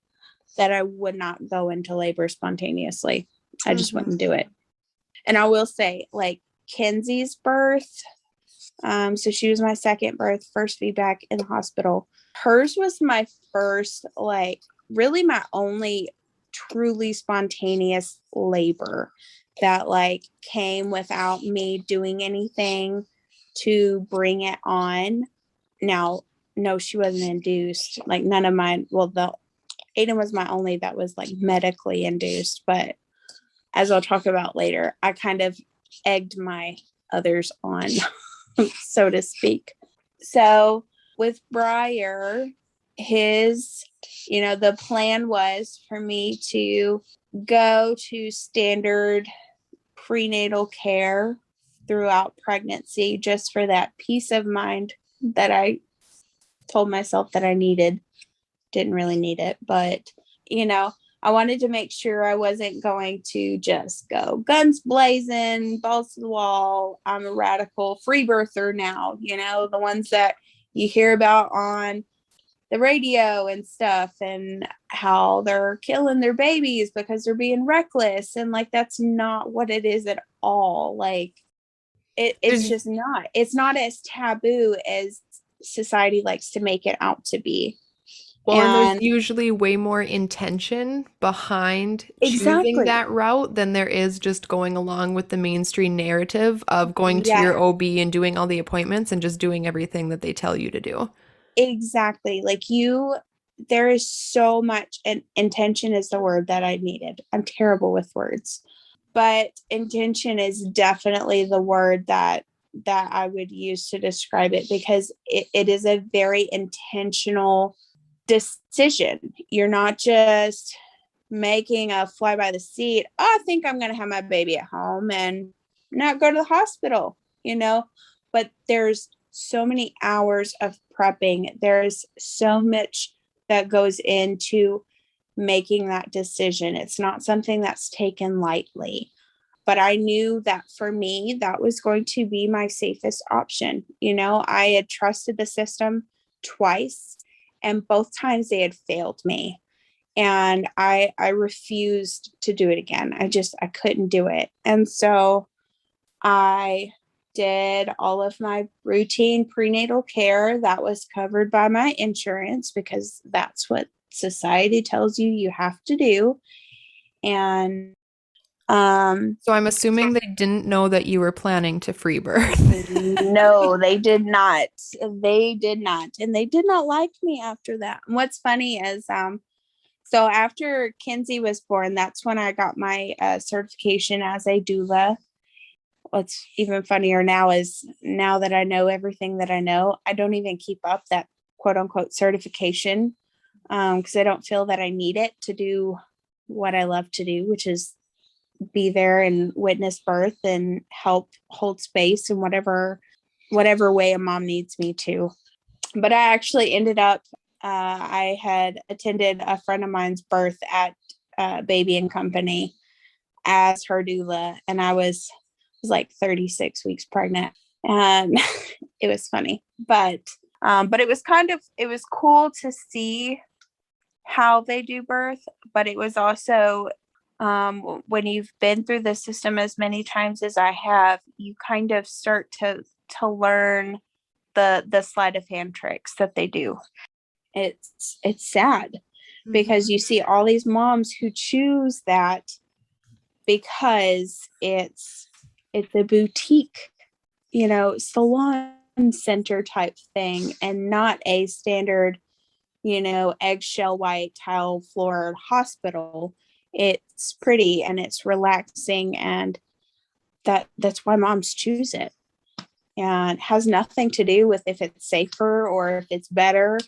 that I would not go into labor spontaneously. I just wouldn't do it. And I will say, like, Kenzie's birth, so she was my second birth, first VBAC in the hospital. Hers was my first, like, really my only truly spontaneous labor that, like, came without me doing anything to bring it on. Now, no, she wasn't induced. Like, none of mine, well, Aiden was my only that was, like, medically induced, but as I'll talk about later, I kind of egged my others on, so to speak. So with Briar, the plan was for me to go to standard prenatal care throughout pregnancy, just for that peace of mind that I told myself that I needed. Didn't really need it, but I wanted to make sure I wasn't going to just go guns blazing, balls to the wall. I'm a radical free birther now, the ones that you hear about on the radio and stuff, and how they're killing their babies because they're being reckless. And, like, that's not what it is at all. Like, it's just not. It's not as taboo as society likes to make it out to be. Well, and there's usually way more intention behind choosing that route than there is just going along with the mainstream narrative of going to your OB and doing all the appointments and just doing everything that they tell you to do. Exactly. Like, there is so much, and intention is the word that I needed. I'm terrible with words, but intention is definitely the word that I would use to describe it, because it is a very intentional decision. You're not just making a fly by the seat, I think I'm going to have my baby at home and not go to the hospital, but there's so many hours of prepping. There's so much that goes into making that decision. It's not something that's taken lightly, but I knew that for me, that was going to be my safest option. I had trusted the system twice, and both times they had failed me. And I refused to do it again. I couldn't do it. And so I did all of my routine prenatal care that was covered by my insurance, because that's what society tells you have to do. And so I'm assuming they didn't know that you were planning to free birth. No, they did not. They did not. And they did not like me after that. And what's funny is, so after Kenzie was born, that's when I got my certification as a doula. What's even funnier now is, now that I know everything that I know, I don't even keep up that quote unquote certification, because I don't feel that I need it to do what I love to do, which is be there and witness birth and help hold space in whatever way a mom needs me to. But I actually ended up, I had attended a friend of mine's birth at Baby and Company as her doula, and I was like 36 weeks pregnant, and it was funny, but it was cool to see how they do birth. But it was also, when you've been through the system as many times as I have, you kind of start to learn the sleight of hand tricks that they do. It's sad, because you see all these moms who choose that because it's a boutique, salon center type thing, and not a standard, eggshell white tile floor hospital. It's pretty and it's relaxing, and that's why moms choose it. And has nothing to do with if it's safer or if it's better.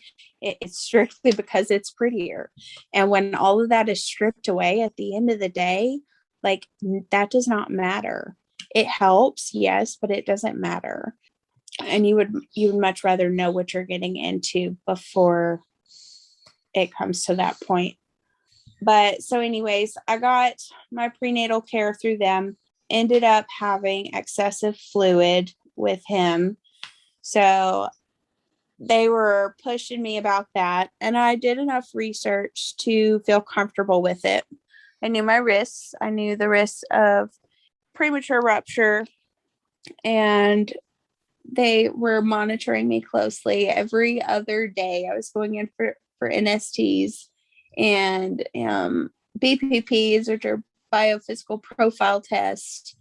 It's strictly because it's prettier. And when all of that is stripped away at the end of the day, like, that does not matter. It helps, yes, but it doesn't matter. And you would much rather know what you're getting into before it comes to that point. But so anyways, I got my prenatal care through them. ended up having excessive fluid with him. So they were pushing me about that. And I did enough research to feel comfortable with it. I knew my risks. I knew the risks of premature rupture, and they were monitoring me closely every other day. I was going in for NSTs and BPPs, which are biophysical profile tests.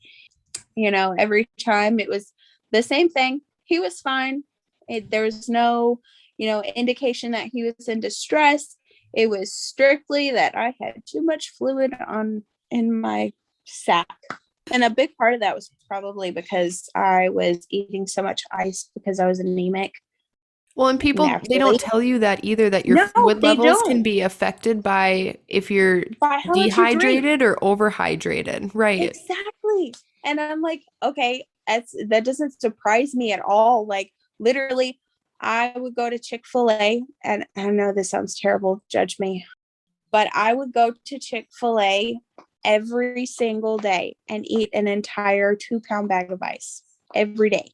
Every time it was the same thing. He was fine. There was no, indication that he was in distress. It was strictly that I had too much fluid in my sac. And a big part of that was probably because I was eating so much ice because I was anemic. Well, and people, Naturally. they don't tell you that either, that your No, fluid they levels don't. can be affected by if you're By how much you drink. dehydrated or overhydrated. Right. Exactly. And I'm like, okay, that doesn't surprise me at all. Like, literally, I would go to Chick-fil-A, and I know this sounds terrible, judge me, but I would go to Chick-fil-A every single day and eat an entire 2-pound bag of ice every day.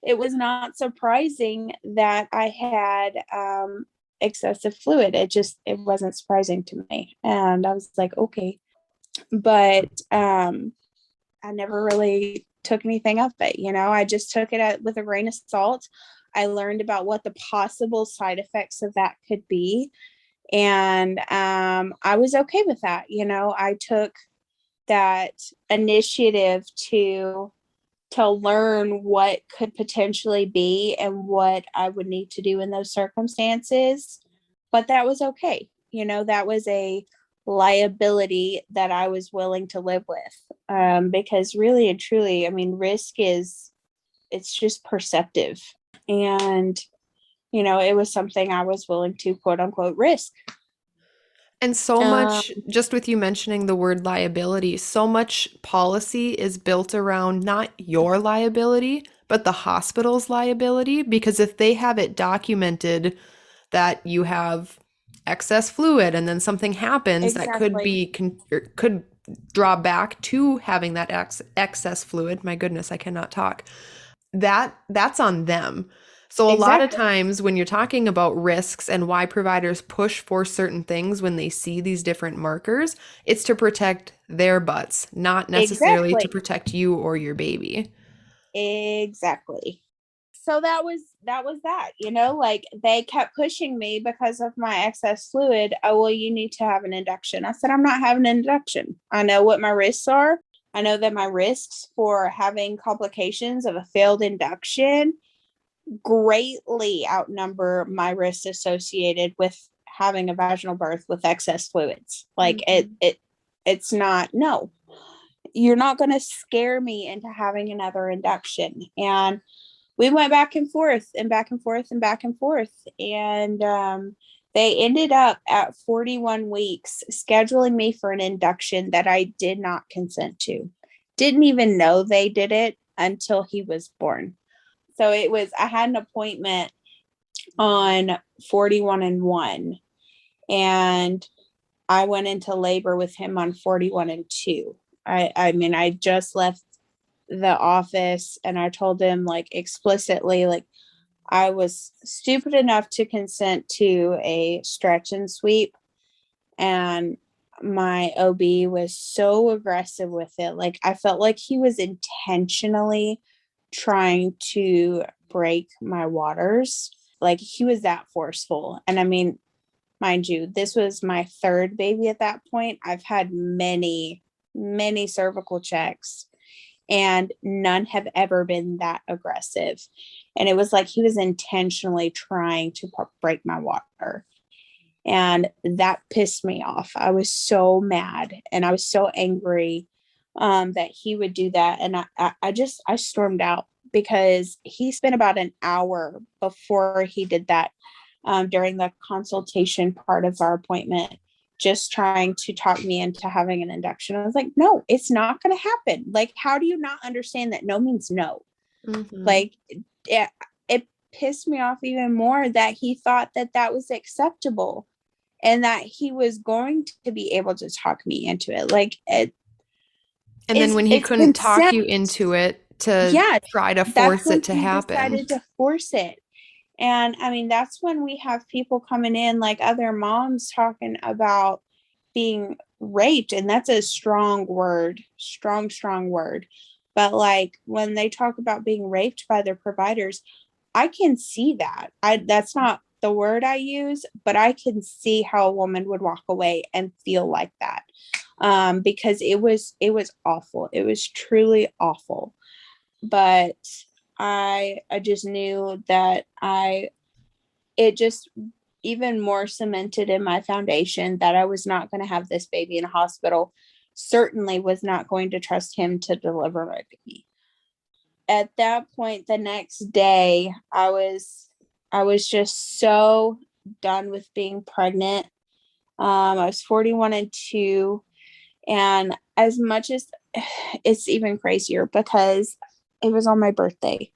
It was not surprising that I had excessive fluid. It wasn't surprising to me. And I was like, okay. But I never really took anything of it. I just took it with a grain of salt. I learned about what the possible side effects of that could be. And I was okay with that. I took that initiative to learn what could potentially be and what I would need to do in those circumstances. But that was okay. That was a liability that I was willing to live with. Because really and truly, I mean, it's just perceptive. And, it was something I was willing to quote unquote risk. And so much, just with you mentioning the word liability, so much policy is built around not your liability, but the hospital's liability. Because if they have it documented that you have excess fluid and then something happens that could be could draw back to having that excess fluid, my goodness, I cannot talk, that's on them. So a lot of times when you're talking about risks and why providers push for certain things when they see these different markers, it's to protect their butts, not necessarily to protect you or your baby. Exactly. So that was that, like they kept pushing me because of my excess fluid. Oh, well, you need to have an induction. I said, I'm not having an induction. I know what my risks are. I know that my risks for having complications of a failed induction greatly outnumber my risks associated with having a vaginal birth with excess fluids. Like it's not, no, you're not going to scare me into having another induction. And we went back and forth and back and forth and back and forth. And they ended up at 41 weeks scheduling me for an induction that I did not consent to. Didn't even know they did it until he was born. So I had an appointment on 41 and 1, and I went into labor with him on 41 and 2. I mean, I just left the office and I told him like explicitly, like I was stupid enough to consent to a stretch and sweep, and my OB was so aggressive with it. Like I felt like he was intentionally trying to break my waters. Like he was that forceful. And I mean, mind you, this was my third baby at that point. I've had many cervical checks, and none have ever been that aggressive. And it was like he was intentionally trying to break my water. And that pissed me off. I was so mad and I was so angry that he would do that. And I stormed out because he spent about an hour before he did that during the consultation part of our appointment, just trying to talk me into having an induction. I was like, no, it's not going to happen. Like, how do you not understand that no means no? Mm-hmm. Like, it pissed me off even more that he thought that that was acceptable and that he was going to be able to talk me into it. Like, And then when he it's couldn't talk consent. you into it to Yes, try to that's force when it to he happen. decided to force it. And I mean, that's when we have people coming in, like other moms talking about being raped. And that's a strong word, strong word. But like when they talk about being raped by their providers, I can see that. That's not the word I use, but I can see how a woman would walk away and feel like that. Because it was awful. It was truly awful. But I just knew that it just even more cemented in my foundation that I was not going to have this baby in a hospital. Certainly was not going to trust him to deliver my baby. At that point, the next day, I was just so done with being pregnant. I was 41 and 2. And as much as it's even crazier because it was on my birthday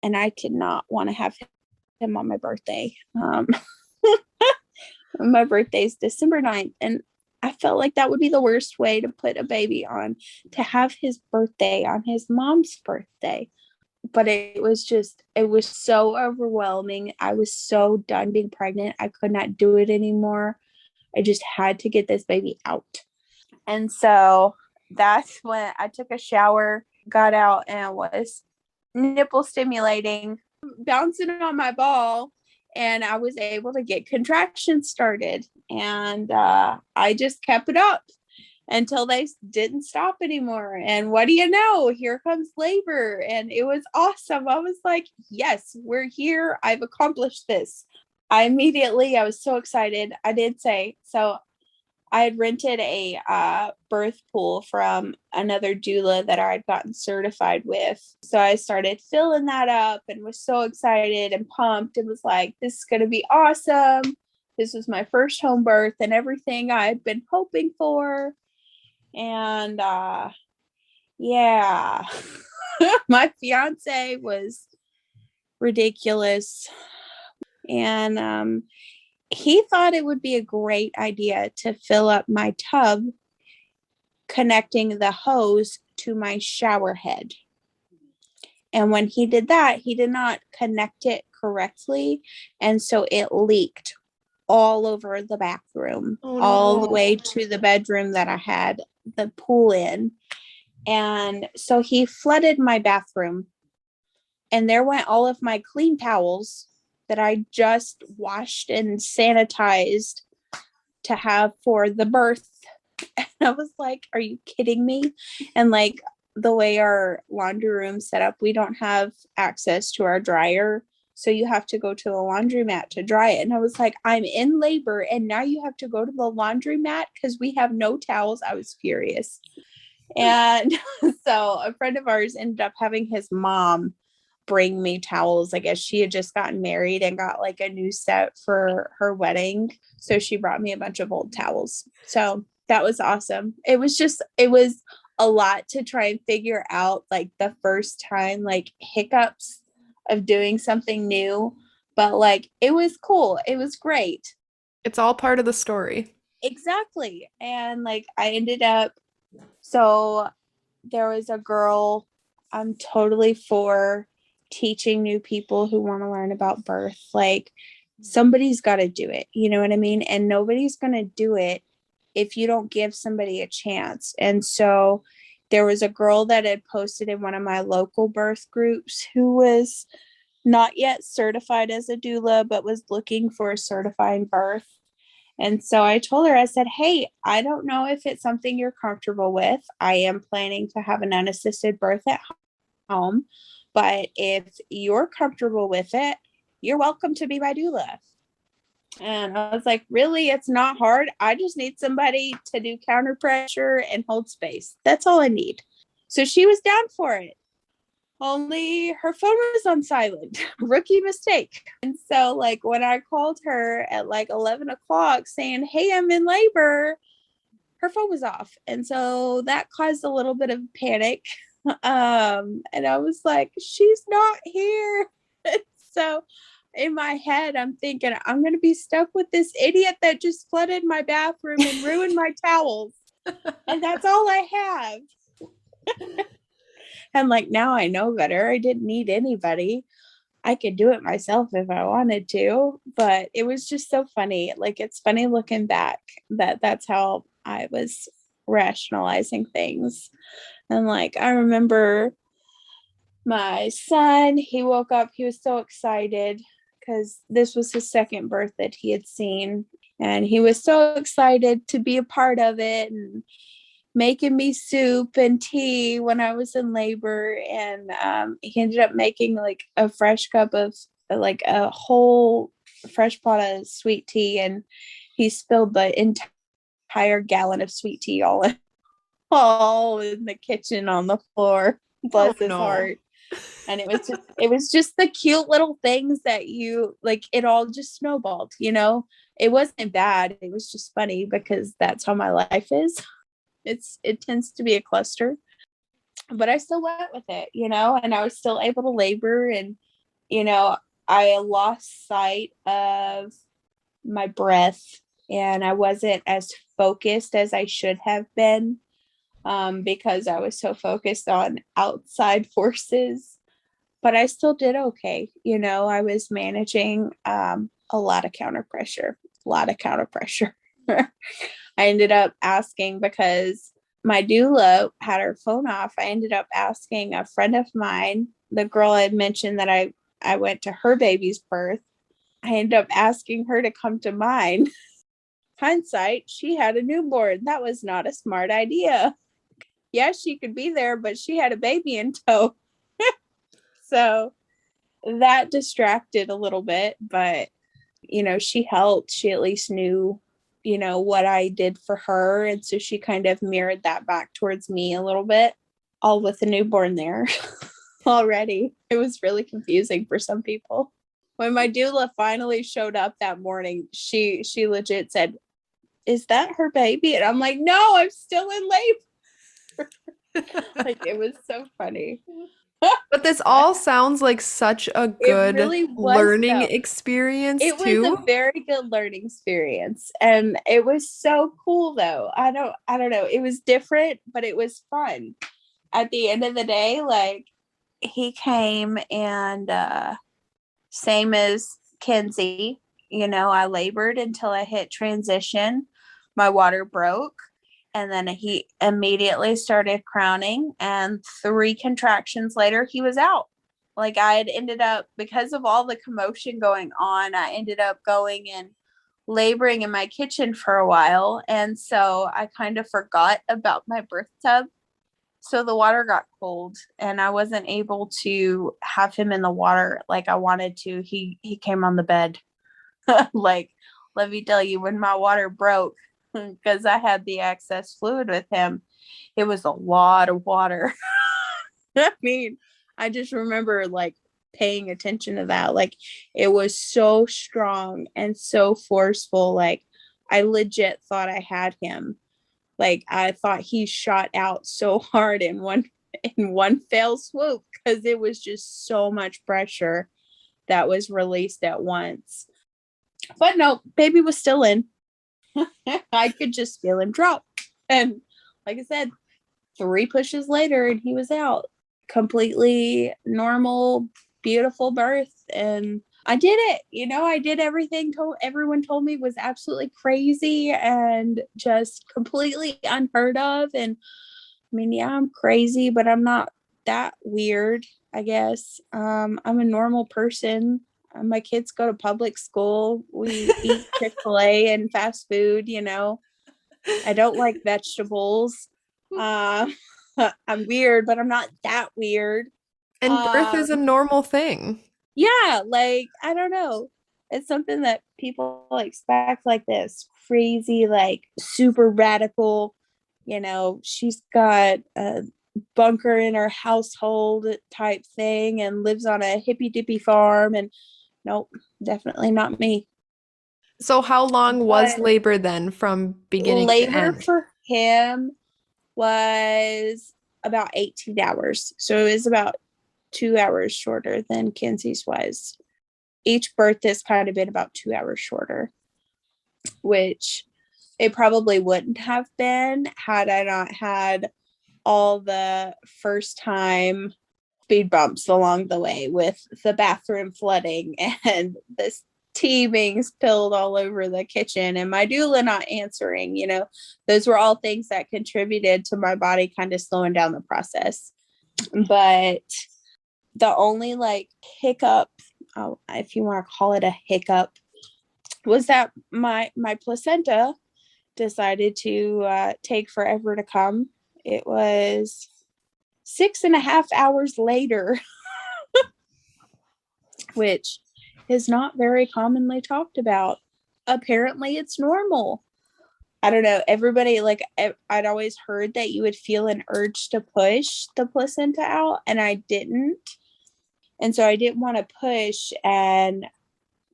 and I did not want to have him on my birthday. My birthday is December 9th, and I felt like that would be the worst way to put a baby on, to have his birthday on his mom's birthday. But it was so overwhelming. I was so done being pregnant. I could not do it anymore. I just had to get this baby out. And so that's when I took a shower, got out, and was nipple stimulating, bouncing on my ball, and I was able to get contractions started. And I just kept it up until they didn't stop anymore. And what do you know? Here comes labor. And it was awesome. I was like, yes, we're here. I've accomplished this. I was so excited. I did say, so I had rented a birth pool from another doula that I had gotten certified with. So I started filling that up and was so excited and pumped and was like, this is going to be awesome. This was my first home birth and everything I had been hoping for. And yeah, my fiance was ridiculous. And he thought it would be a great idea to fill up my tub, connecting the hose to my shower head. And when he did that, he did not connect it correctly. And so it leaked all over the bathroom, all the way to the bedroom that I had the pool in. And so he flooded my bathroom. And there went all of my clean towels that I just washed and sanitized to have for the birth. And I was like, are you kidding me? And like the way our laundry room's set up, we don't have access to our dryer. So you have to go to the laundromat to dry it. And I was like, I'm in labor and now you have to go to the laundromat because we have no towels. I was furious. And so a friend of ours ended up having his mom bring me towels. I guess she had just gotten married and got like a new set for her wedding. So she brought me a bunch of old towels. So that was awesome. It was a lot to try and figure out, like the first time, like hiccups of doing something new, but like it was cool. It was great. It's all part of the story. Exactly. And like I ended up, so there was a girl, I'm totally for teaching new people who want to learn about birth. Like somebody's got to do it. You know what I mean? And nobody's going to do it if you don't give somebody a chance. And so there was a girl that had posted in one of my local birth groups who was not yet certified as a doula, but was looking for a certifying birth. And so I told her, I said, hey, I don't know if it's something you're comfortable with. I am planning to have an unassisted birth at home, but if you're comfortable with it, you're welcome to be my doula. And I was like, really? It's not hard. I just need somebody to do counter pressure and hold space. That's all I need. So she was down for it. Only her phone was on silent. Rookie mistake. And so like when I called her at like 11 o'clock saying, hey, I'm in labor, her phone was off. And so that caused a little bit of panic. And I was like, she's not here. So in my head, I'm thinking, I'm going to be stuck with this idiot that just flooded my bathroom and ruined my towels. And that's all I have. And like, now I know better. I didn't need anybody. I could do it myself if I wanted to, but it was just so funny. Like, it's funny looking back that that's how I was rationalizing things. And like, I remember my son, he woke up, he was so excited because this was his second birth that he had seen. And he was so excited to be a part of it and making me soup and tea when I was in labor. And he ended up making like a fresh cup of like a whole fresh pot of sweet tea. And he spilled the entire gallon of sweet tea all in the kitchen on the floor. Bless his heart. And it was just the cute little things that you like, it all just snowballed, you know. It wasn't bad, it was just funny because that's how my life is. It tends to be a cluster, but I still went with it, you know, and I was still able to labor. And you know, I lost sight of my breath and I wasn't as focused as I should have been, because I was so focused on outside forces. But I still did okay. You know, I was managing a lot of counter pressure, I ended up asking, because my doula had her phone off, I ended up asking a friend of mine, the girl I had mentioned that I went to her baby's birth. I ended up asking her to come to mine. Hindsight, she had a newborn. That was not a smart idea. Yeah, she could be there, but she had a baby in tow. So that distracted a little bit, but you know, she helped. She at least knew, you know, what I did for her. And so she kind of mirrored that back towards me a little bit, all with a newborn there already. It was really confusing for some people. When my doula finally showed up that morning, she legit said, "Is that her baby?" And I'm like, "No, I'm still in labor." Like, it was so funny. But this all sounds like such a It good really was, learning though. experience It was a too. very good learning experience. And it was so cool, though. I don't know. It was different, but it was fun. At the end of the day, like, he came and same as Kenzie, you know, I labored until I hit transition. My water broke. And then he immediately started crowning. And 3 contractions later, he was out. Like, I had ended up, because of all the commotion going on, I ended up going and laboring in my kitchen for a while. And so I kind of forgot about my birth tub. So the water got cold and I wasn't able to have him in the water like I wanted to. He came on the bed. Like, let me tell you, when my water broke, because I had the excess fluid with him, it was a lot of water. I mean, I just remember like paying attention to that. Like, it was so strong and so forceful. Like, I legit thought I had him. Like, I thought he shot out so hard in one fell swoop, because it was just so much pressure that was released at once. But no, baby was still in. I could just feel him drop. And like I said, 3 pushes later and he was out. Completely normal, beautiful birth. And I did it. You know, I did everything everyone told me was absolutely crazy and just completely unheard of. And I mean, yeah, I'm crazy, but I'm not that weird, I guess. I'm a normal person. My kids go to public school. We eat Chick-fil-A and fast food, you know. I don't like vegetables. Uh, I'm weird, but I'm not that weird. And birth is a normal thing. Yeah, like, I don't know. It's something that people expect, like this crazy, like super radical, you know, she's got a bunker in her household type thing and lives on a hippy dippy farm. And nope, definitely not me. So how long was But labor then from beginning to labor end? for him was about 18 hours. So it was about 2 hours shorter than Kenzie's was. Each birth has kind of been about 2 hours shorter, which it probably wouldn't have been had I not had all the first time speed bumps along the way with the bathroom flooding and this tea being spilled all over the kitchen and my doula not answering, those were all things that contributed to my body kind of slowing down the process. But the only like hiccup, if you want to call it a hiccup, was that my placenta decided to take forever to come. It was 6.5 hours later, which is not very commonly talked about. Apparently it's normal. I don't know. Everybody, like, I'd always heard that you would feel an urge to push the placenta out, and I didn't. And so I didn't want to push and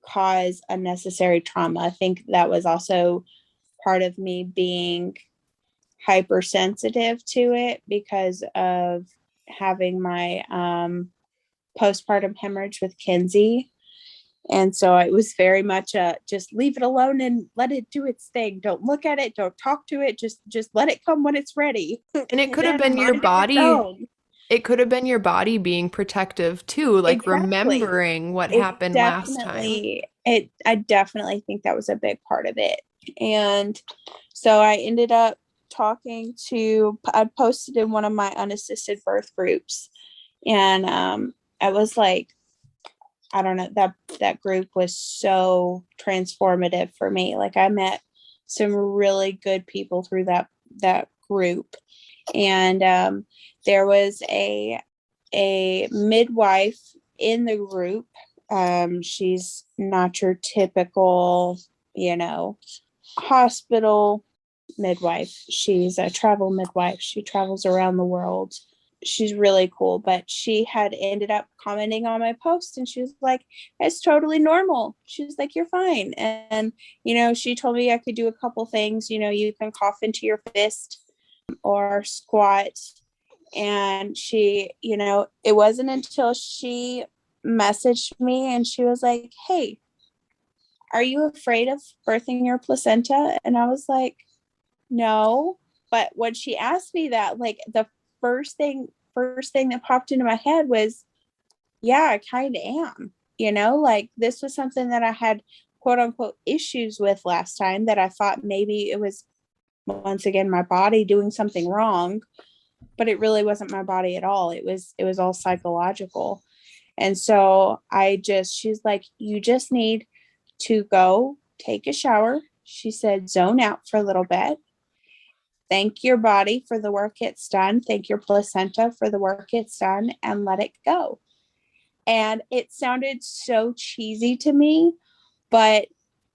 cause unnecessary trauma. I think that was also part of me being hypersensitive to it because of having my postpartum hemorrhage with Kinsey. And so it was very much just leave it alone and let it do its thing. Don't look at it. Don't talk to it. Just let it come when it's ready. And it could have been your body. It could have been your body being protective too, like exactly. Remembering what happened last time. I definitely think that was a big part of it. And so I ended up I posted in one of my unassisted birth groups, and I was like, I don't know, that group was so transformative for me. Like I met some really good people through that group. And there was a midwife in the group. She's not your typical, hospital midwife. She's a travel midwife. She travels around the world. She's really cool, but she had ended up commenting on my post, and she was like, it's totally normal. She was like, you're fine. And, she told me I could do a couple things. You can cough into your fist or squat. And she, it wasn't until she messaged me and she was like, hey, are you afraid of birthing your placenta? And I was like, no. But when she asked me that, like the first thing that popped into my head was, yeah, I kind of am, like this was something that I had quote unquote issues with last time, that I thought maybe it was once again my body doing something wrong, but it really wasn't my body at all. It was all psychological. And so she's like, you just need to go take a shower. She said, zone out for a little bit. Thank your body for the work it's done. Thank your placenta for the work it's done, and let it go. And it sounded so cheesy to me, but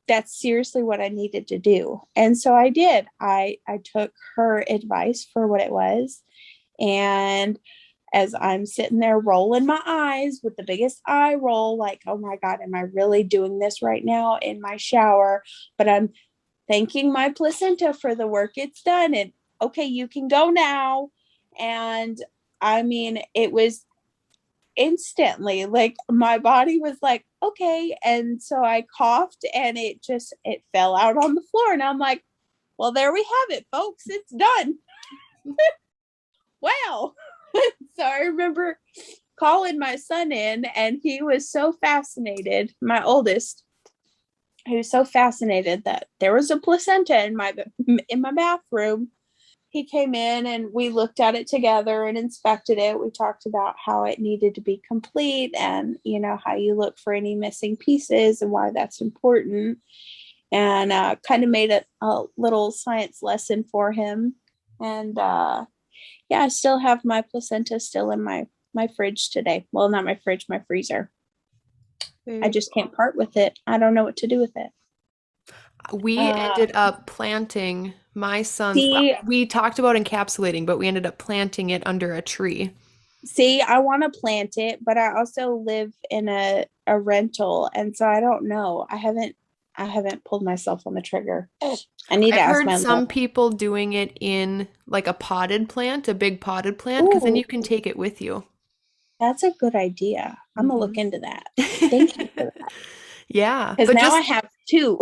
that's seriously what I needed to do. And so I did. I took her advice for what it was. And as I'm sitting there rolling my eyes with the biggest eye roll, like, oh my God, am I really doing this right now in my shower? But I'm thanking my placenta for the work it's done, and okay, you can go now. And I mean, it was instantly like my body was like, okay. And so I coughed and it fell out on the floor, and I'm like, well, there we have it, folks. It's done. Wow. So I remember calling my son in, and he was so fascinated, my oldest. He was so fascinated that there was a placenta in my bathroom. He came in and we looked at it together and inspected it. We talked about how it needed to be complete, and how you look for any missing pieces and why that's important, and kind of made a little science lesson for him. And I still have my placenta still in my fridge today. Well, not my fridge, my freezer. I just can't part with it. I don't know what to do with it. We ended up planting my son's. We talked about encapsulating, but we ended up planting it under a tree. See, I want to plant it, but I also live in a rental, and so I don't know. I haven't pulled myself on the trigger. I need to ask my heard some people doing it in like a potted plant, a big potted plant, because then you can take it with you. That's a good idea. I'm going to look into that. Thank you for that. Yeah. Because now I have 2.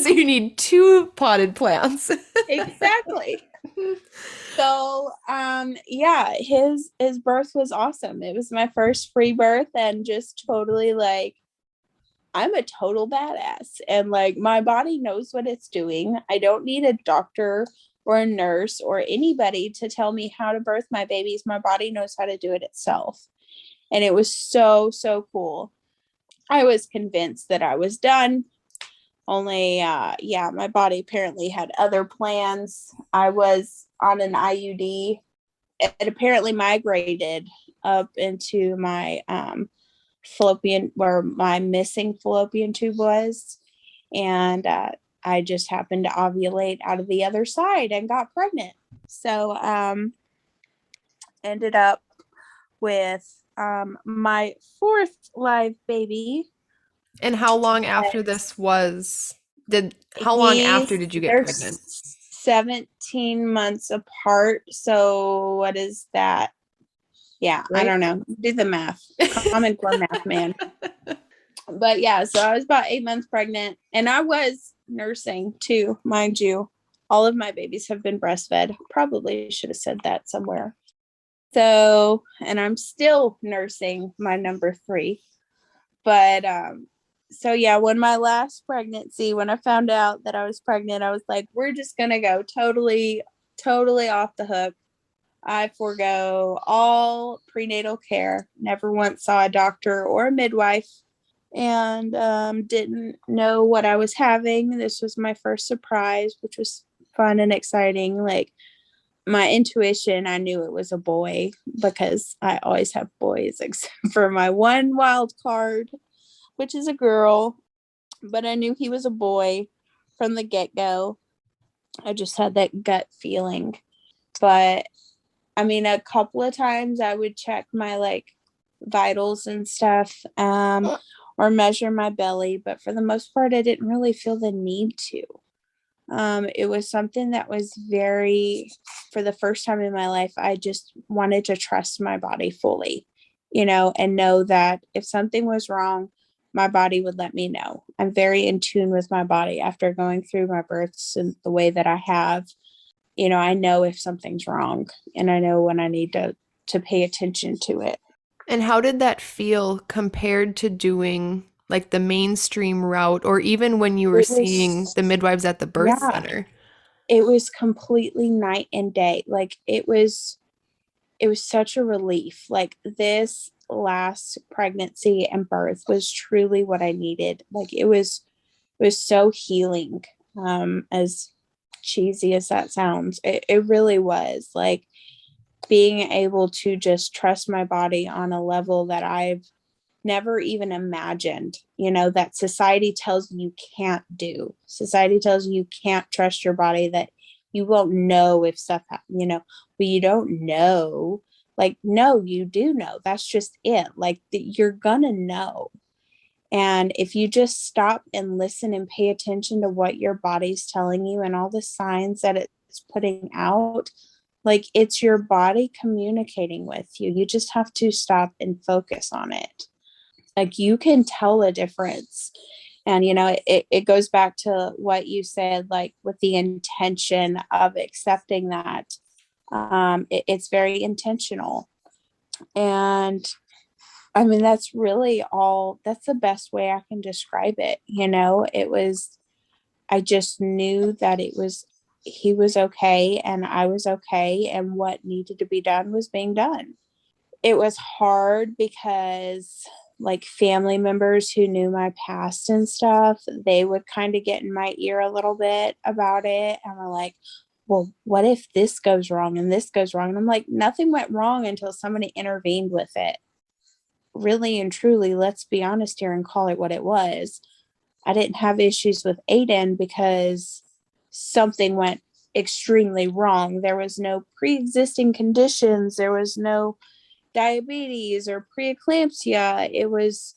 So you need 2 potted plants. Exactly. So, yeah, his birth was awesome. It was my first free birth, and just totally like, I'm a total badass, and like my body knows what it's doing. I don't need a doctor or a nurse or anybody to tell me how to birth my babies. My body knows how to do it itself. And it was so, so cool. I was convinced that I was done. Only, yeah, my body apparently had other plans. I was on an IUD. It apparently migrated up into my fallopian, where my missing fallopian tube was. And I just happened to ovulate out of the other side and got pregnant. So ended up with my fourth live baby. And how long after this was how long after did you get They're pregnant? 17 months apart. So what is that? Yeah, right? I don't know. Do the math. Common Core math, man. But yeah, so I was about 8 months pregnant, and I was nursing too, mind you. All of my babies have been breastfed. Probably should have said that somewhere. So, and I'm still nursing my number 3. But so yeah, when my last pregnancy, when I found out that I was pregnant, I was like, we're just gonna go totally off the hook. I forego all prenatal care, never once saw a doctor or a midwife, and didn't know what I was having. This was my first surprise, which was fun and exciting. Like, my intuition, I knew it was a boy because I always have boys, except for my one wild card, which is a girl. But I knew he was a boy from the get-go. I just had that gut feeling. But I mean, a couple of times I would check my like vitals and stuff, or measure my belly, but for the most part, I didn't really feel the need to. It was something that was for the first time in my life, I just wanted to trust my body fully, and know that if something was wrong, my body would let me know. I'm very in tune with my body after going through my births and the way that I have. I know if something's wrong, and I know when I need to pay attention to it. And how did that feel compared to doing like the mainstream route, or even when you were seeing the midwives at the birth center? It was completely night and day. Like, it was such a relief. Like, this last pregnancy and birth was truly what I needed. Like, it was so healing. As cheesy as that sounds, it really was. Like, being able to just trust my body on a level that I've never even imagined, that society tells you can't do. Society tells you can't trust your body, that you won't know if stuff happens, but you don't know. Like, no, you do know. That's just it. Like, you're gonna know. And if you just stop and listen and pay attention to what your body's telling you and all the signs that it's putting out, like, it's your body communicating with you. You just have to stop and focus on it. Like, you can tell a difference. And, it goes back to what you said, like with the intention of accepting that. It's very intentional. And I mean, that's the best way I can describe it. I just knew that he was okay and I was okay, and what needed to be done was being done. It was hard because, like, family members who knew my past and stuff, they would kind of get in my ear a little bit about it. And were like, well, what if this goes wrong and this goes wrong? And I'm like, nothing went wrong until somebody intervened with it. Really and truly, let's be honest here and call it what it was. I didn't have issues with Aiden because something went extremely wrong. There was no pre-existing conditions. There was no diabetes or preeclampsia. It was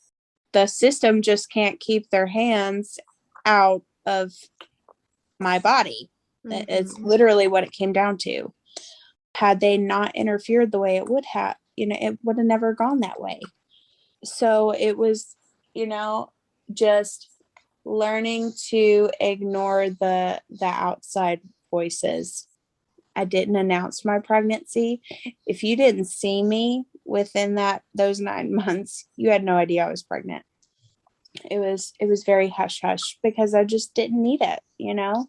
the system just can't keep their hands out of my body. Mm-hmm. It's literally what it came down to. Had they not interfered the way it would have, it would have never gone that way. So it was, just learning to ignore the outside voices I didn't announce my pregnancy. If you didn't see me within those 9 months, you had no idea I was pregnant. It was very hush hush because I just didn't need it, you know?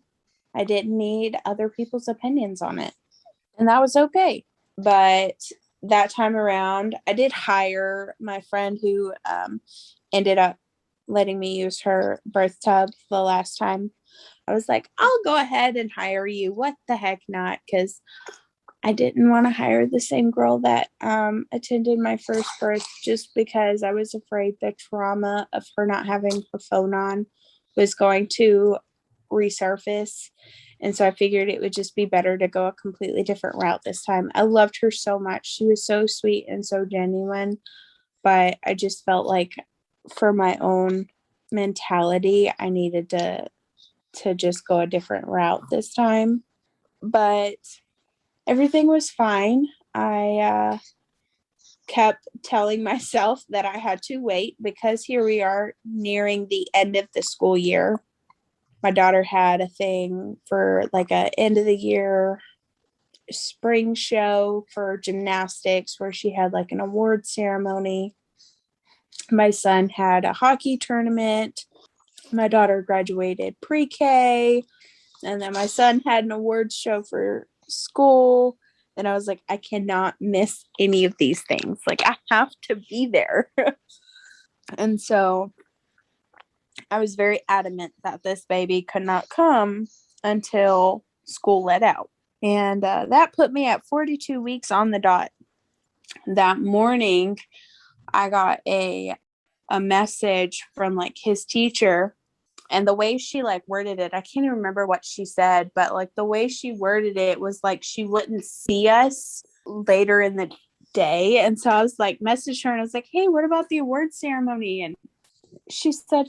I didn't need other people's opinions on it. And that was okay. But that time around, I did hire my friend who ended up letting me use her birth tub the last time. I was like, I'll go ahead and hire you. What the heck not? Because I didn't want to hire the same girl that attended my first birth just because I was afraid the trauma of her not having her phone on was going to resurface. And so I figured it would just be better to go a completely different route this time. I loved her so much. She was so sweet and so genuine, but I just felt like for my own mentality, I needed to just go a different route this time. But everything was fine. I kept telling myself that I had to wait because here we are nearing the end of the school year. My daughter had a thing for like a end of the year spring show for gymnastics where she had like an award ceremony. My son had a hockey tournament. My daughter graduated pre-K. And then my son had an awards show for school. And I was like, I cannot miss any of these things. Like, I have to be there. And so I was very adamant that this baby could not come until school let out. And that put me at 42 weeks on the dot. That morning, I got a message from like his teacher. And the way she like worded it, I can't even remember what she said, but like the way she worded it was like she wouldn't see us later in the day. And so I was like, messaged her and I was like, hey, what about the award ceremony? And she said,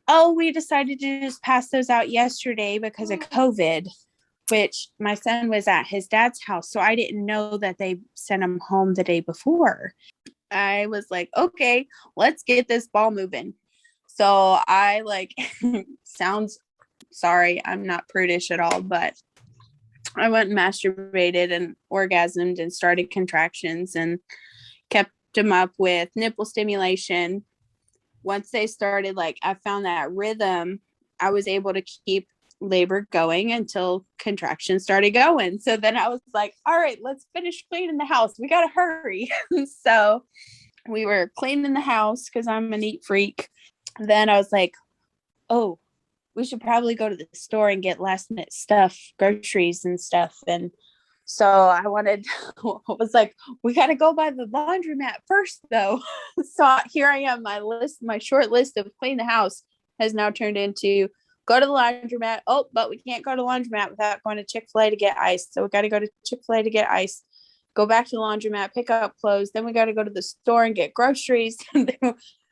oh, we decided to just pass those out yesterday because of COVID, which my son was at his dad's house. So I didn't know that they sent him home the day before. I was like, okay, let's get this ball moving. So I like sounds sorry, I'm not prudish at all, but I went and masturbated and orgasmed and started contractions and kept them up with nipple stimulation. Once they started, like I found that rhythm, I was able to keep labor going until contractions started going. So then I was like, all right, let's finish cleaning the house. We got to hurry. So we were cleaning the house because I'm a neat freak. Then I was like, oh, we should probably go to the store and get last minute stuff, groceries and stuff. And so I was like, we got to go by the laundromat first though. So here I am, my short list of clean the house has now turned into go to the laundromat. Oh, but we can't go to the laundromat without going to Chick-fil-A to get ice. So we got to go to Chick-fil-A to get ice, go back to the laundromat, pick up clothes. Then we got to go to the store and get groceries.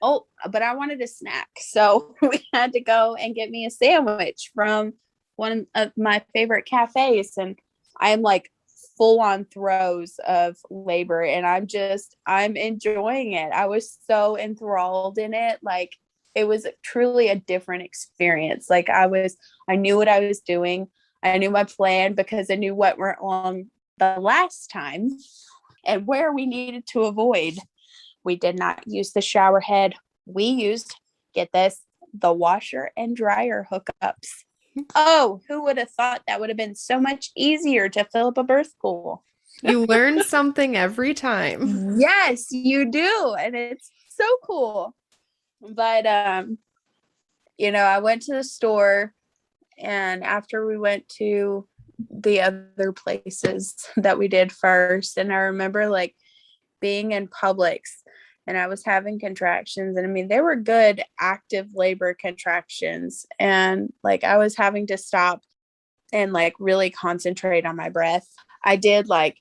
Oh, but I wanted a snack. So we had to go and get me a sandwich from one of my favorite cafes. And I'm like full on throes of labor and I'm enjoying it. I was so enthralled in it. Like it was truly a different experience. Like I knew what I was doing. I knew my plan because I knew what went wrong the last time and where we needed to avoid. We did not use the shower head. We used, get this, the washer and dryer hookups. Oh, who would have thought that would have been so much easier to fill up a birth pool? You learn something every time. Yes, you do. And it's so cool. But, I went to the store and after we went to the other places that we did first, and I remember like being in Publix and I was having contractions, and I mean they were good active labor contractions, and like I was having to stop and like really concentrate on my breath. I did like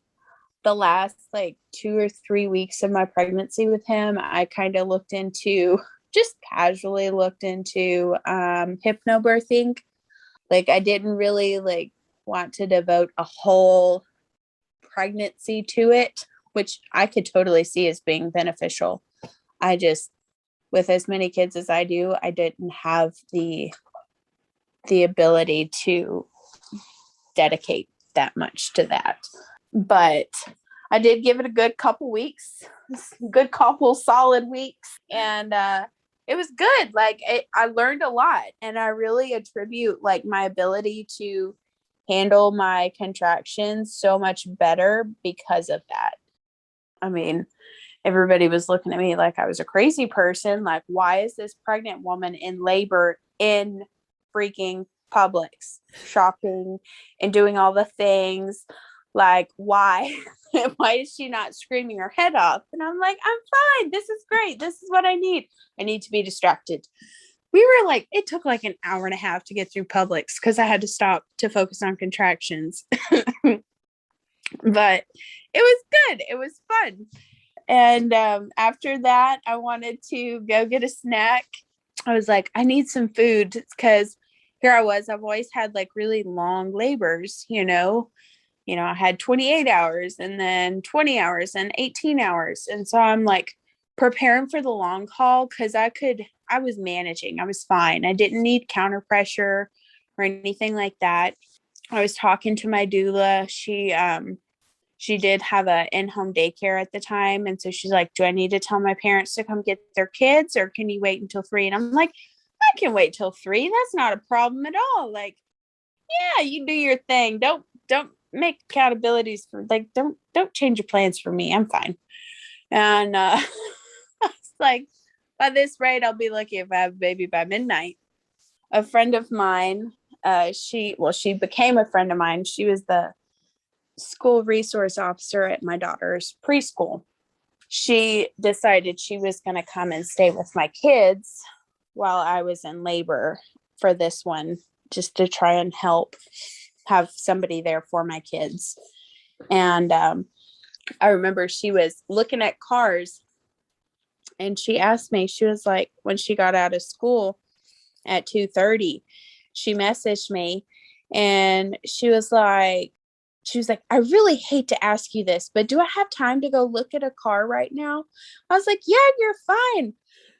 the last like 2 or 3 weeks of my pregnancy with him, I kind of just casually looked into hypnobirthing. Like I didn't really like want to devote a whole pregnancy to it, which I could totally see as being beneficial. I just, with as many kids as I do, I didn't have the ability to dedicate that much to that. But I did give it a good couple weeks, good couple solid weeks. And it was good. Like I learned a lot, and I really attribute like my ability to handle my contractions so much better because of that. I mean, everybody was looking at me like I was a crazy person. Like, why is this pregnant woman in labor in freaking Publix, shopping and doing all the things? Like, why? Why is she not screaming her head off? And I'm like, I'm fine. This is great. This is what I need. I need to be distracted. We were like, it took like an hour and a half to get through Publix because I had to stop to focus on contractions. But it was good. It was fun. And after that, I wanted to go get a snack. I was like, I need some food because here I was. I've always had like really long labors, I had 28 hours and then 20 hours and 18 hours. And so I'm like preparing for the long haul because I was managing. I was fine. I didn't need counter pressure or anything like that. I was talking to my doula. She did have a in-home daycare at the time. And so she's like, do I need to tell my parents to come get their kids, or can you wait until 3? And I'm like, I can wait till 3. That's not a problem at all. Like, yeah, you do your thing. Don't make accountabilities for like, don't change your plans for me. I'm fine. And I was like, by this rate, I'll be lucky if I have a baby by midnight. A friend of mine, she became a friend of mine. She was the school resource officer at my daughter's preschool. She decided she was going to come and stay with my kids while I was in labor for this one, just to try and help have somebody there for my kids. And I remember she was looking at cars, and she asked me, she was like, when she got out of school at 2:30, she messaged me, and she was like, I really hate to ask you this, but do I have time to go look at a car right now? I was like, yeah, you're fine.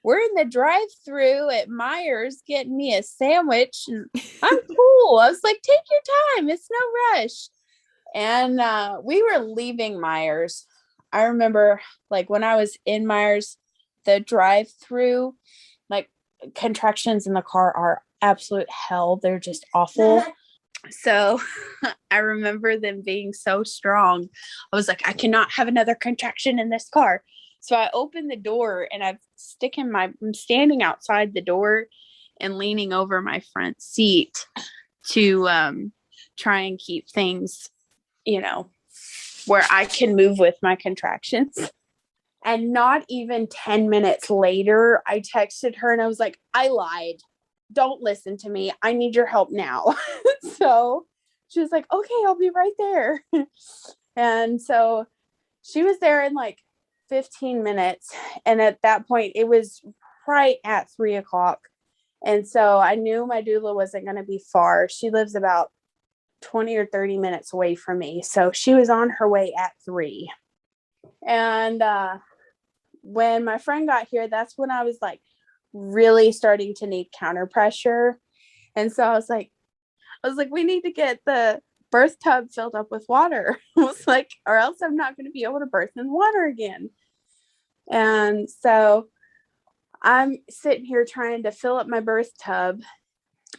We're in the drive-through at Myers getting me a sandwich, and I'm cool. I was like, take your time. It's no rush. And we were leaving Myers. I remember like when I was in Myers, the drive-through, like contractions in the car are absolute hell. They're just awful. So I remember them being so strong. I was like, I cannot have another contraction in this car. So I opened the door, and I'm standing outside the door and leaning over my front seat to try and keep things, where I can move with my contractions. And not even 10 minutes later, I texted her and I was like, I lied. Don't listen to me. I need your help now. So she was like, okay, I'll be right there. And so she was there in like 15 minutes. And at that point, it was right at 3:00. And so I knew my doula wasn't going to be far. She lives about 20 or 30 minutes away from me. So she was on her way at 3. And when my friend got here, that's when I was like really starting to need counter pressure. And so I was like, we need to get the birth tub filled up with water. I was like, or else I'm not going to be able to birth in water again. And so I'm sitting here trying to fill up my birth tub.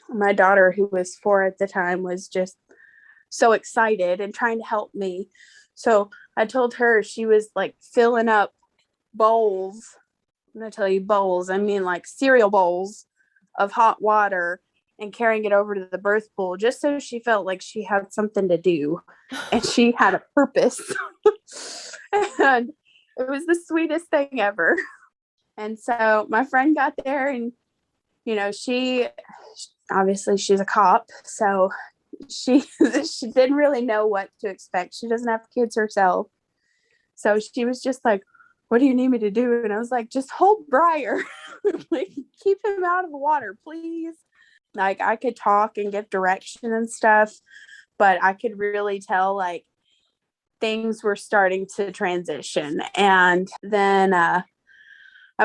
My daughter, who was 4 at the time, was just so excited and trying to help me. So I told her, she was like filling up bowls. I'm going to tell you bowls. I mean like cereal bowls of hot water and carrying it over to the birth pool just so she felt like she had something to do and she had a purpose. And it was the sweetest thing ever. And so my friend got there, and, she obviously she's a cop. So she didn't really know what to expect. She doesn't have kids herself. So she was just like, what do you need me to do? And I was like, just hold Briar. Like, keep him out of the water, please. Like, I could talk and give direction and stuff, but I could really tell like things were starting to transition. And then I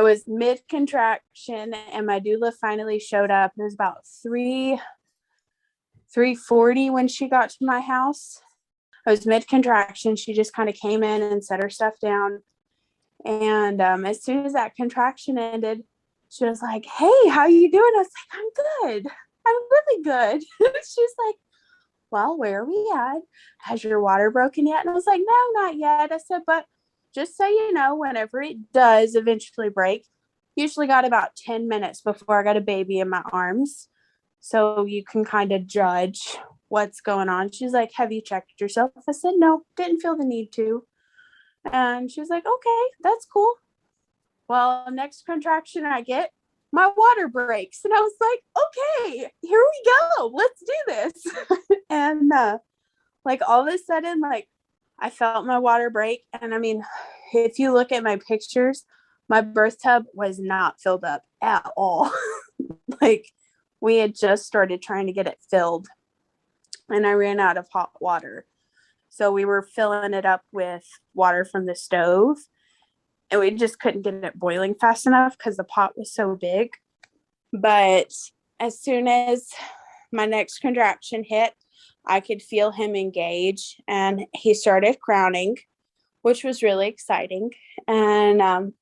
was mid contraction, and my doula finally showed up. It was about 3:40 when she got to my house. I was mid-contraction. She just kind of came in and set her stuff down. And as soon as that contraction ended, she was like, "Hey, how you doing?" I was like, "I'm good. I'm really good." She's like, "Well, where are we at? Has your water broken yet?" And I was like, "No, not yet." I said, "But just so you know, whenever it does eventually break, usually got about 10 minutes before I got a baby in my arms. So you can kind of judge what's going on." She's like, "Have you checked yourself?" I said, "No, didn't feel the need to." And she was like, "Okay, that's cool." Well, next contraction I get, my water breaks. And I was like, "Okay, here we go. Let's do this." And like all of a sudden, like I felt my water break. And I mean, if you look at my pictures, my birth tub was not filled up at all. Like we had just started trying to get it filled and I ran out of hot water. So we were filling it up with water from the stove and we just couldn't get it boiling fast enough because the pot was so big. But as soon as my next contraction hit, I could feel him engage and he started crowning, which was really exciting. And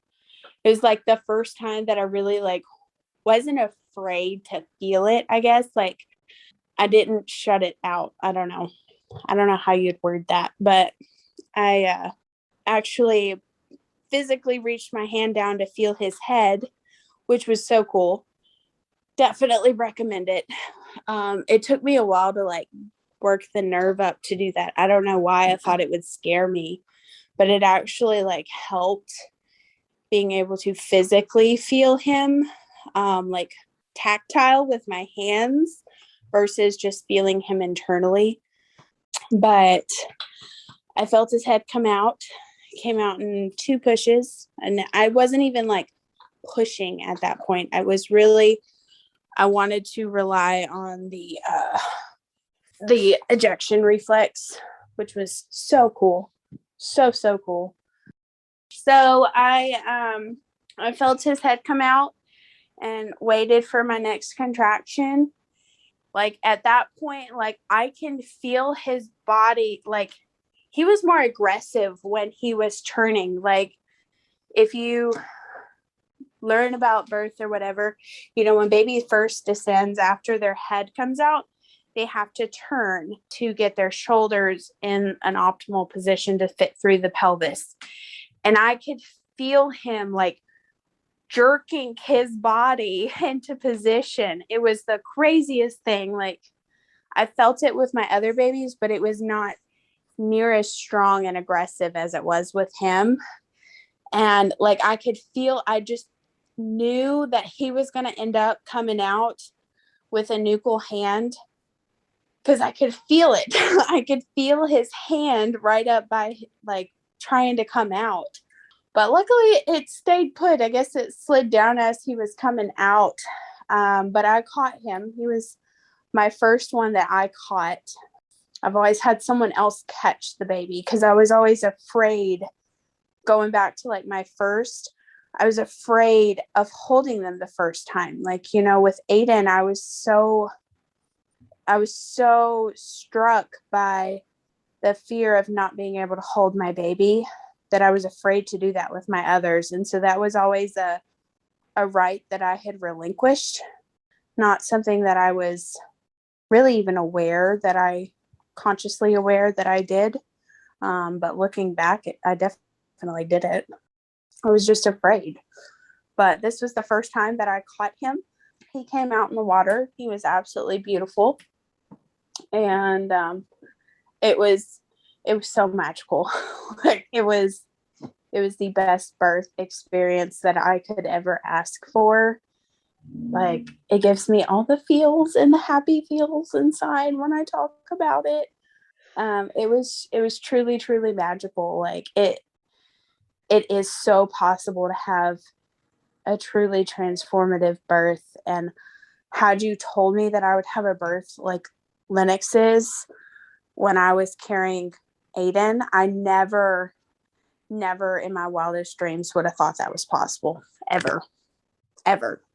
it was like the first time that I really like wasn't afraid to feel it, I guess. Like I didn't shut it out. I don't know how you'd word that, but I actually physically reached my hand down to feel his head, which was so cool. Definitely recommend it. It took me a while to like work the nerve up to do that. I don't know why I thought it would scare me, but it actually like helped being able to physically feel him, like tactile with my hands versus just feeling him internally. But I felt his head come out. It came out in 2 pushes, and I wasn't even like pushing at that point. I wanted to rely on the ejection reflex, which was so cool. So cool. So I felt his head come out and waited for my next contraction. Like at that point, like I can feel his body, like he was more aggressive when he was turning. Like if you learn about birth or whatever, you know, when baby first descends after their head comes out, they have to turn to get their shoulders in an optimal position to fit through the pelvis. And I could feel him like jerking his body into position. It was the craziest thing. Like I felt it with my other babies, but it was not near as strong and aggressive as it was with him. And like I could feel, I just knew that he was going to end up coming out with a nuchal hand because I could feel it. I could feel his hand right up by like trying to come out. But luckily it stayed put. I guess it slid down as he was coming out. But I caught him. He was my first one that I caught. I've always had someone else catch the baby because I was always afraid. Going back to like my first, I was afraid of holding them the first time. Like, you know, with Aiden, I was so struck by the fear of not being able to hold my baby that I was afraid to do that with my others. And so that was always a right that I had relinquished, not something that I was really even consciously aware that I did. But looking back, I definitely did it. I was just afraid. But this was the first time that I caught him. He came out in the water. He was absolutely beautiful. And it was so magical. Like it was the best birth experience that I could ever ask for. Like it gives me all the feels and the happy feels inside when I talk about it. It was truly, truly magical. Like it is so possible to have a truly transformative birth. And had you told me that I would have a birth like Lennox's when I was carrying Aiden, I never in my wildest dreams would have thought that was possible. Ever.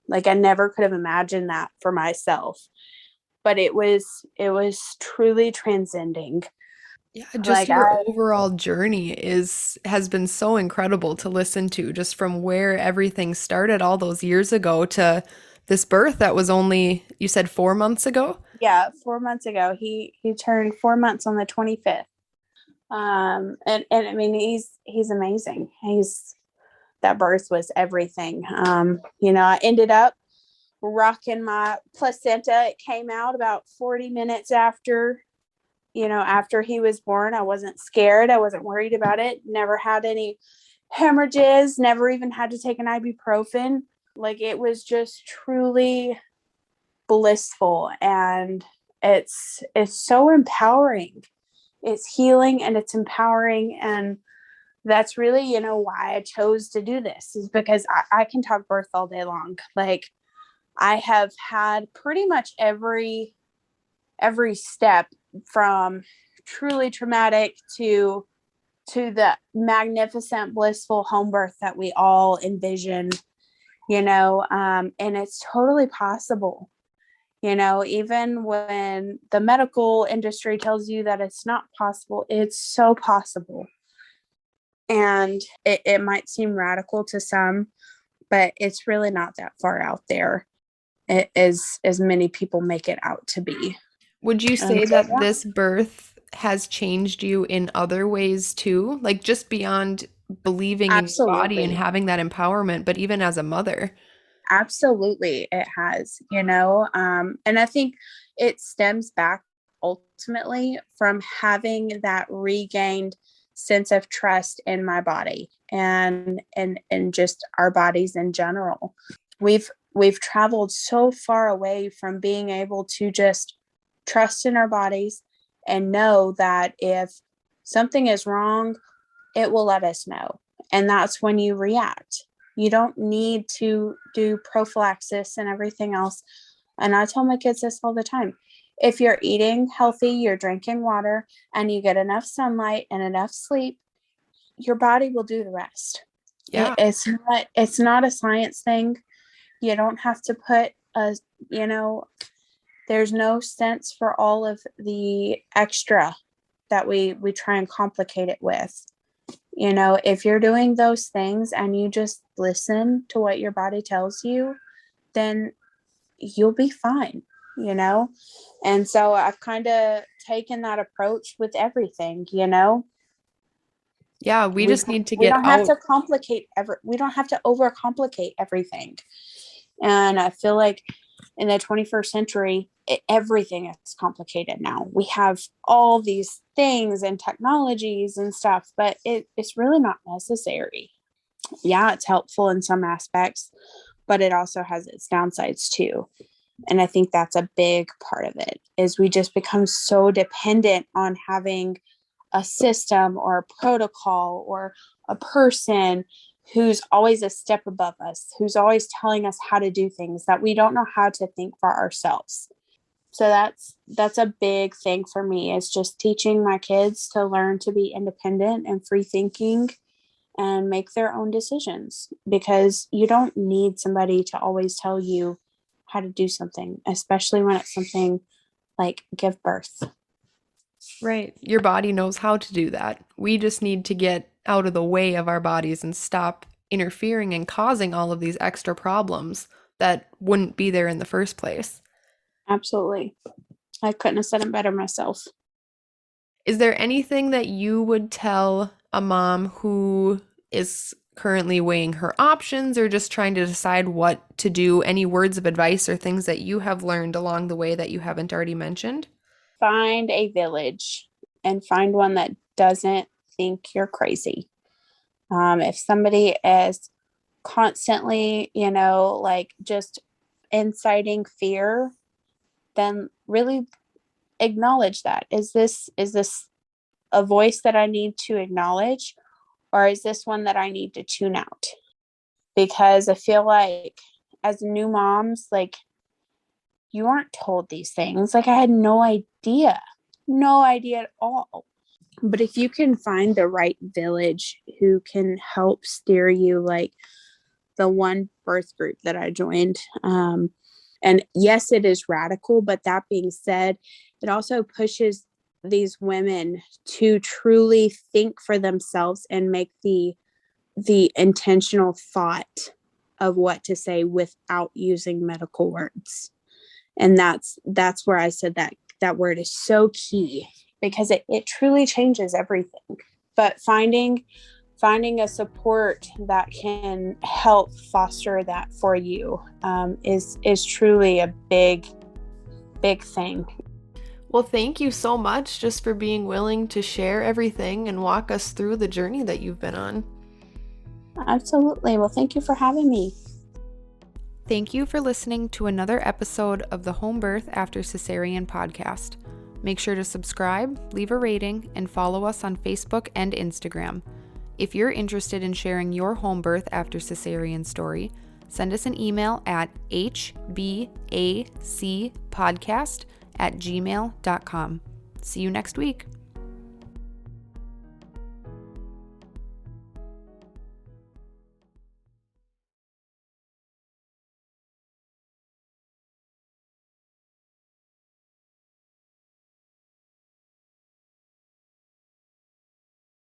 Like I never could have imagined that for myself. But it was truly transcending. Yeah, just Like your I, overall journey has been so incredible to listen to, just from where everything started all those years ago to this birth that was only, you said 4 months ago? yeah, 4 months ago, he turned 4 months on the 25th. And I mean, he's amazing. That birth was everything. I ended up rocking my placenta. It came out about 40 minutes after he was born. I wasn't scared. I wasn't worried about it. Never had any hemorrhages, never even had to take an ibuprofen. Like, it was just truly blissful, and it's so empowering. It's healing and it's empowering, and that's really why I chose to do this, is because I can talk birth all day long. Like, I have had pretty much every step, from truly traumatic to the magnificent blissful home birth that we all envision, and it's totally possible. Even when the medical industry tells you that it's not possible, it's so possible. And it might seem radical to some, but it's really not that far out there, as many people make it out to be. Would you And say so, that this birth has changed you in other ways too? Like just beyond believing in your body and absolutely. having that empowerment, but even as a mother? Absolutely, it has, and I think it stems back ultimately from having that regained sense of trust in my body, and just our bodies in general. We've traveled so far away from being able to just trust in our bodies and know that if something is wrong, it will let us know. And that's when you react. You don't need to do prophylaxis and everything else. And I tell my kids this all the time. If you're eating healthy, you're drinking water, and you get enough sunlight and enough sleep, your body will do the rest. Yeah. It's not a science thing. You don't have to put you know, there's no sense for all of the extra that we try and complicate it with. If you're doing those things and you just listen to what your body tells you, then you'll be fine, you know? And so I've kind of taken that approach with everything. Yeah, we We just need to we get don't have out. to we don't have to overcomplicate everything. And I feel like in the 21st century, everything is complicated now. We have all these things and technologies and stuff, but it's really not necessary. Yeah, it's helpful in some aspects, but it also has its downsides too. And I think that's a big part of it, is we just become so dependent on having a system or a protocol or a person who's always a step above us, who's always telling us how to do things, that we don't know how to think for ourselves. So that's a big thing for me, is just teaching my kids to learn to be independent and free thinking and make their own decisions, because you don't need somebody to always tell you how to do something, especially when it's something like give birth. Right. Your body knows how to do that. We just need to get out of the way of our bodies and stop interfering and causing all of these extra problems that wouldn't be there in the first place. Absolutely. I couldn't have said it better myself. Is there anything that you would tell a mom who is currently weighing her options or just trying to decide what to do? Any words of advice or things that you have learned along the way that you haven't already mentioned? Find a village, and find one that doesn't think you're crazy. If somebody is constantly, like just inciting fear, then really acknowledge that. Is this a voice that I need to acknowledge, or is this one that I need to tune out? Because I feel like as new moms, like, you aren't told these things. Like, I had no idea at all. But if you can find the right village who can help steer you, like the one birth group that I joined, and yes, it is radical, but that being said, it also pushes these women to truly think for themselves and make the intentional thought of what to say without using medical words. And that's where I said that word is so key, because it truly changes everything. But finding a support that can help foster that for you is truly a big thing. Well, thank you so much just for being willing to share everything and walk us through the journey that you've been on. Absolutely. Well, thank you for having me. Thank you for listening to another episode of the Home Birth After Cesarean podcast. Make sure to subscribe, leave a rating, and follow us on Facebook and Instagram. If you're interested in sharing your home birth after cesarean story, send us an email at hbacpodcast@gmail.com. See you next week.